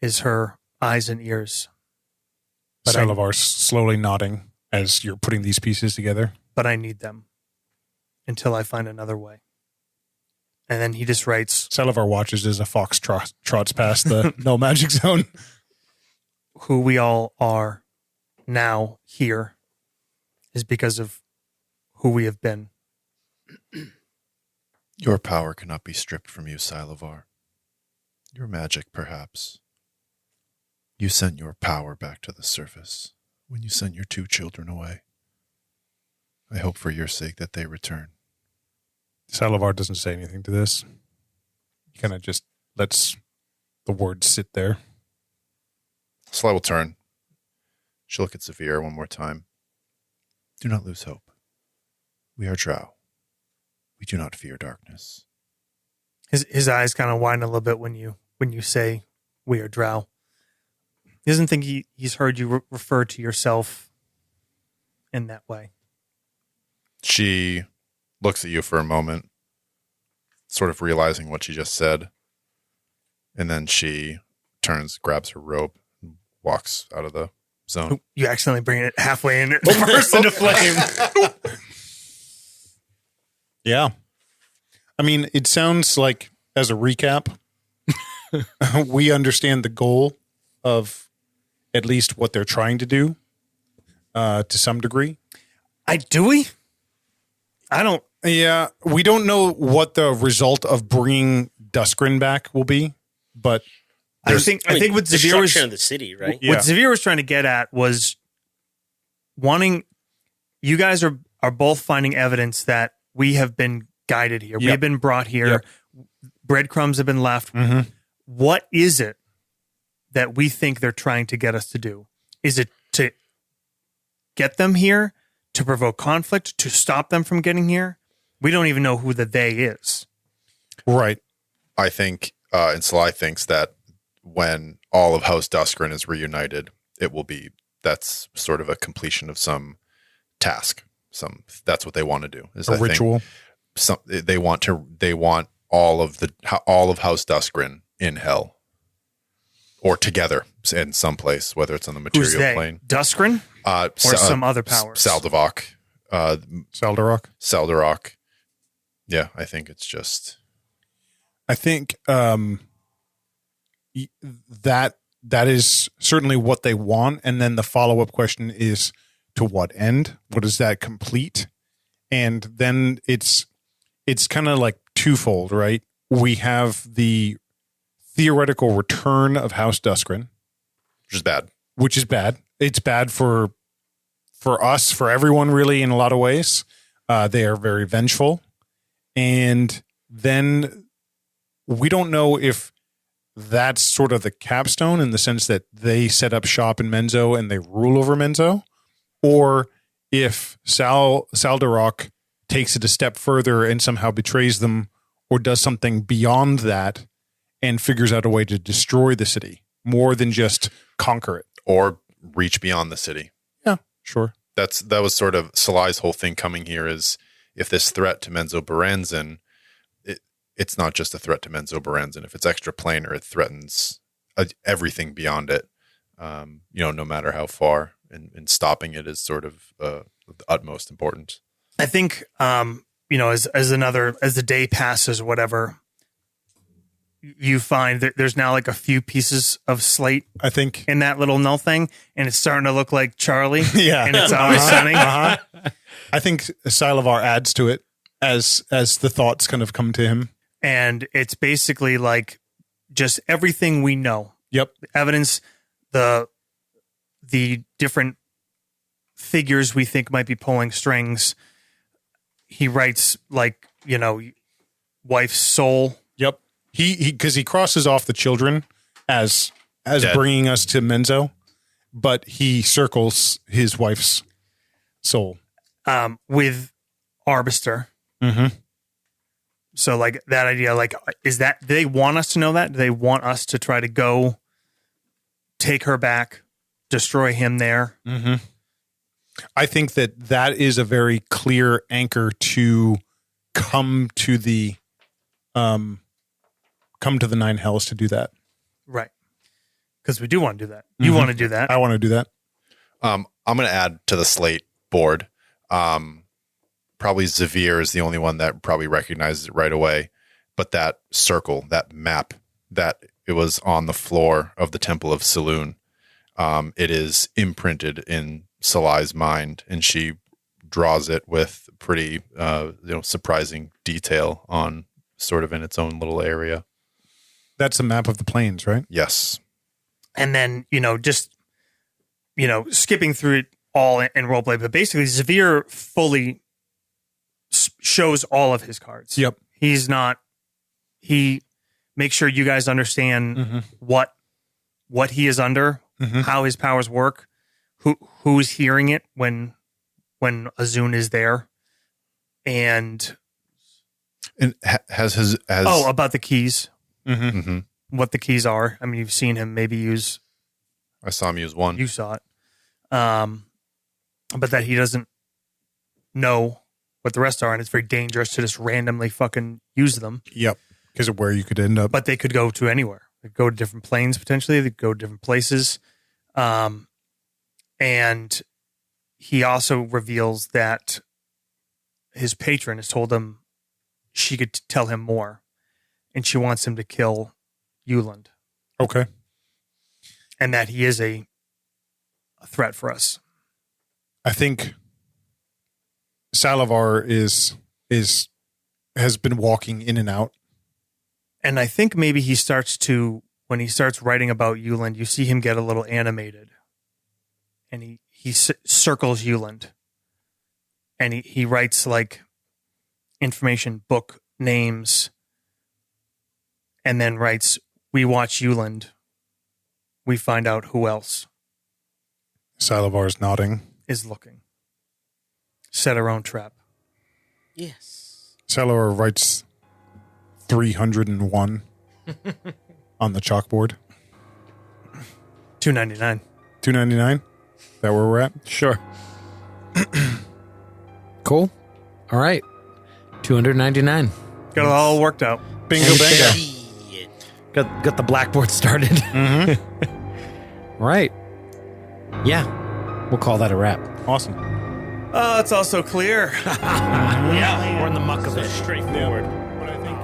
is her eyes and ears. But Sylavar's slowly nodding as you're putting these pieces together. But I need them until I find another way. And then he just writes, Sylavar watches as a fox trots past the no magic zone. who we all are now here is because of who we have been. Your power cannot be stripped from you, Sylavar. Your magic, perhaps. You sent your power back to the surface when you sent your 2 children away. I hope for your sake that they return. Sylavar doesn't say anything to this. He kind of just lets the words sit there. Sly will turn. She'll look at Severe one more time. Do not lose hope. We are Drow. We do not fear darkness. His eyes kind of widen a little bit when you say we are Drow. He doesn't think he's heard you refer to yourself in that way. She looks at you for a moment, sort of realizing what she just said. And then she turns, grabs her robe, and walks out of the zone. You accidentally bring it halfway in, burst into flame. Yeah. I mean, it sounds like, as a recap, we understand the goal of at least what they're trying to do to some degree. Do we? I don't. Yeah, we don't know what the result of bringing Duskrin back will be, but I think what Zavir was in the city, right? Yeah. What Zavir was trying to get at was wanting. You guys are both finding evidence that we have been guided here. Yep. We have been brought here. Yep. Breadcrumbs have been left. Mhm. What is it that we think they're trying to get us to do? Is it to get them here, to provoke conflict, to stop them from getting here? We don't even know who the they is. right. I think, and Sly thinks that when all of House Duskrin is reunited, that's sort of a completion of some task. That's what they want to do. Is A ritual. They want all of House Duskrin in hell, or together in some place, whether it's on the Who's material they? plane. Duskrin? Or some other powers? Saldavok. Saldarok. Saldarok. Yeah, I think it's just... I think that is certainly what they want. And then the follow-up question is, to what end? What does that complete? And then it's kind of like twofold, right? We have the theoretical return of House Duskrin, which is bad. It's bad for us, for everyone, really, in a lot of ways. They are very vengeful. And then we don't know if that's sort of the capstone, in the sense that they set up shop in Menzo and they rule over Menzo, or if Saldarok takes it a step further and somehow betrays them, or does something beyond that and figures out a way to destroy the city more than just conquer it. Or reach beyond the city. Yeah, sure. That was sort of Salai's whole thing coming here, is if this threat to Menzo Baranzan, it's not just a threat to Menzo Baranzan. If it's extraplanar, it threatens everything beyond it, no matter how far. And stopping it is sort of the utmost important. I think, as the day passes, or whatever, you find that there's now like a few pieces of slate, I think, in that little null thing, and it's starting to look like Charlie. Yeah. And it's always sunny. I think Sylavar adds to it as the thoughts kind of come to him. And it's basically like just everything we know. Yep. Evidence, the different figures we think might be pulling strings. He writes like, wife's soul. Yep. Because he crosses off the children as bringing us to Menzo, but he circles his wife's soul. With Arbiter. Mm-hmm. So like that idea, like, do they want us to know that? Do they want us to try to go take her back destroy him there. Mm-hmm. I think that is a very clear anchor to come to the Nine Hells to do that. Right. Because we do want to do that. You want to do that. I want to do that. I'm going to add to the slate board. Probably Xavier is the only one that probably recognizes it right away. But that circle, that map, that it was on the floor of the Temple of Saloon, it is imprinted in Salai's mind, and she draws it with pretty surprising detail on sort of in its own little area. That's a map of the plains, right? Yes. And then, skipping through it all in roleplay, but basically Xavier fully shows all of his cards. Yep. He makes sure you guys understand what he is under, how his powers work, who's hearing it when Azun is there, and has about the keys. Mm-hmm. What the keys are. I mean, you've seen him maybe use. I saw him use one. You saw it, but that he doesn't know what the rest are, and it's very dangerous to just randomly fucking use them. Yep, because of where you could end up. But they could go to anywhere. They could go to different planes potentially. They could go to different places, and he also reveals that his patron has told him she could tell him more, and she wants him to kill Euland. Okay. And that he is a threat for us. I think Sylavar has been walking in and out. And I think maybe when he starts writing about Euland, you see him get a little animated. And he circles Euland. And he writes like information, book names, and then writes, "We watch Euland. We find out who else." Sylavar is nodding. Is looking. Set our own trap. Yes. Sylavar writes 301 on the chalkboard. 299. 299? Is that where we're at? Sure. Cool. All right. 299. Got it all worked out. Bingo bango. Shit. Got the blackboard started. Right. Yeah. We'll call that a wrap. Awesome. Oh, it's all so clear. Yeah. We're in the muck of it. Straightforward. But I think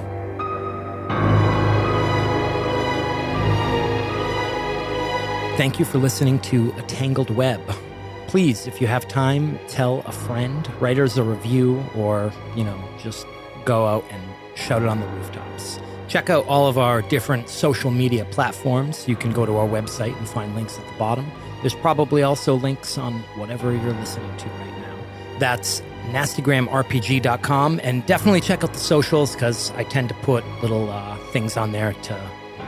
Thank you for listening to A Tangled Web. Please, if you have time, tell a friend, write us a review, or, just go out and shout it on the rooftops. Check out all of our different social media platforms. You can go to our website and find links at the bottom. There's probably also links on whatever you're listening to right now. That's nastygramrpg.com, and definitely check out the socials because I tend to put little things on there to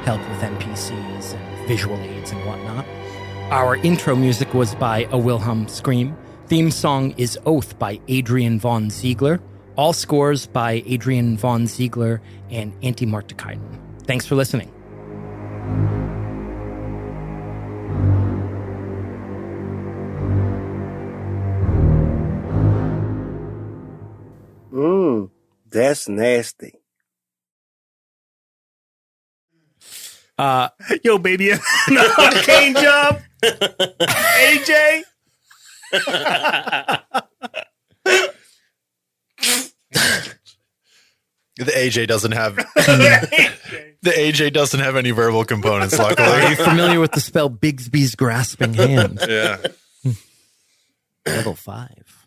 help with NPCs and visual aids and whatnot. Our intro music was by A Wilhelm Scream. Theme song is Oath by Adrian von Ziegler. All scores by Adrian von Ziegler and Antti Marttikainen. Thanks for listening. That's nasty. Yo, baby. Cane job. AJ. The AJ doesn't have the AJ doesn't have any verbal components, Are luckily. you familiar with the spell Bigsby's grasping hand? Yeah. Level 5.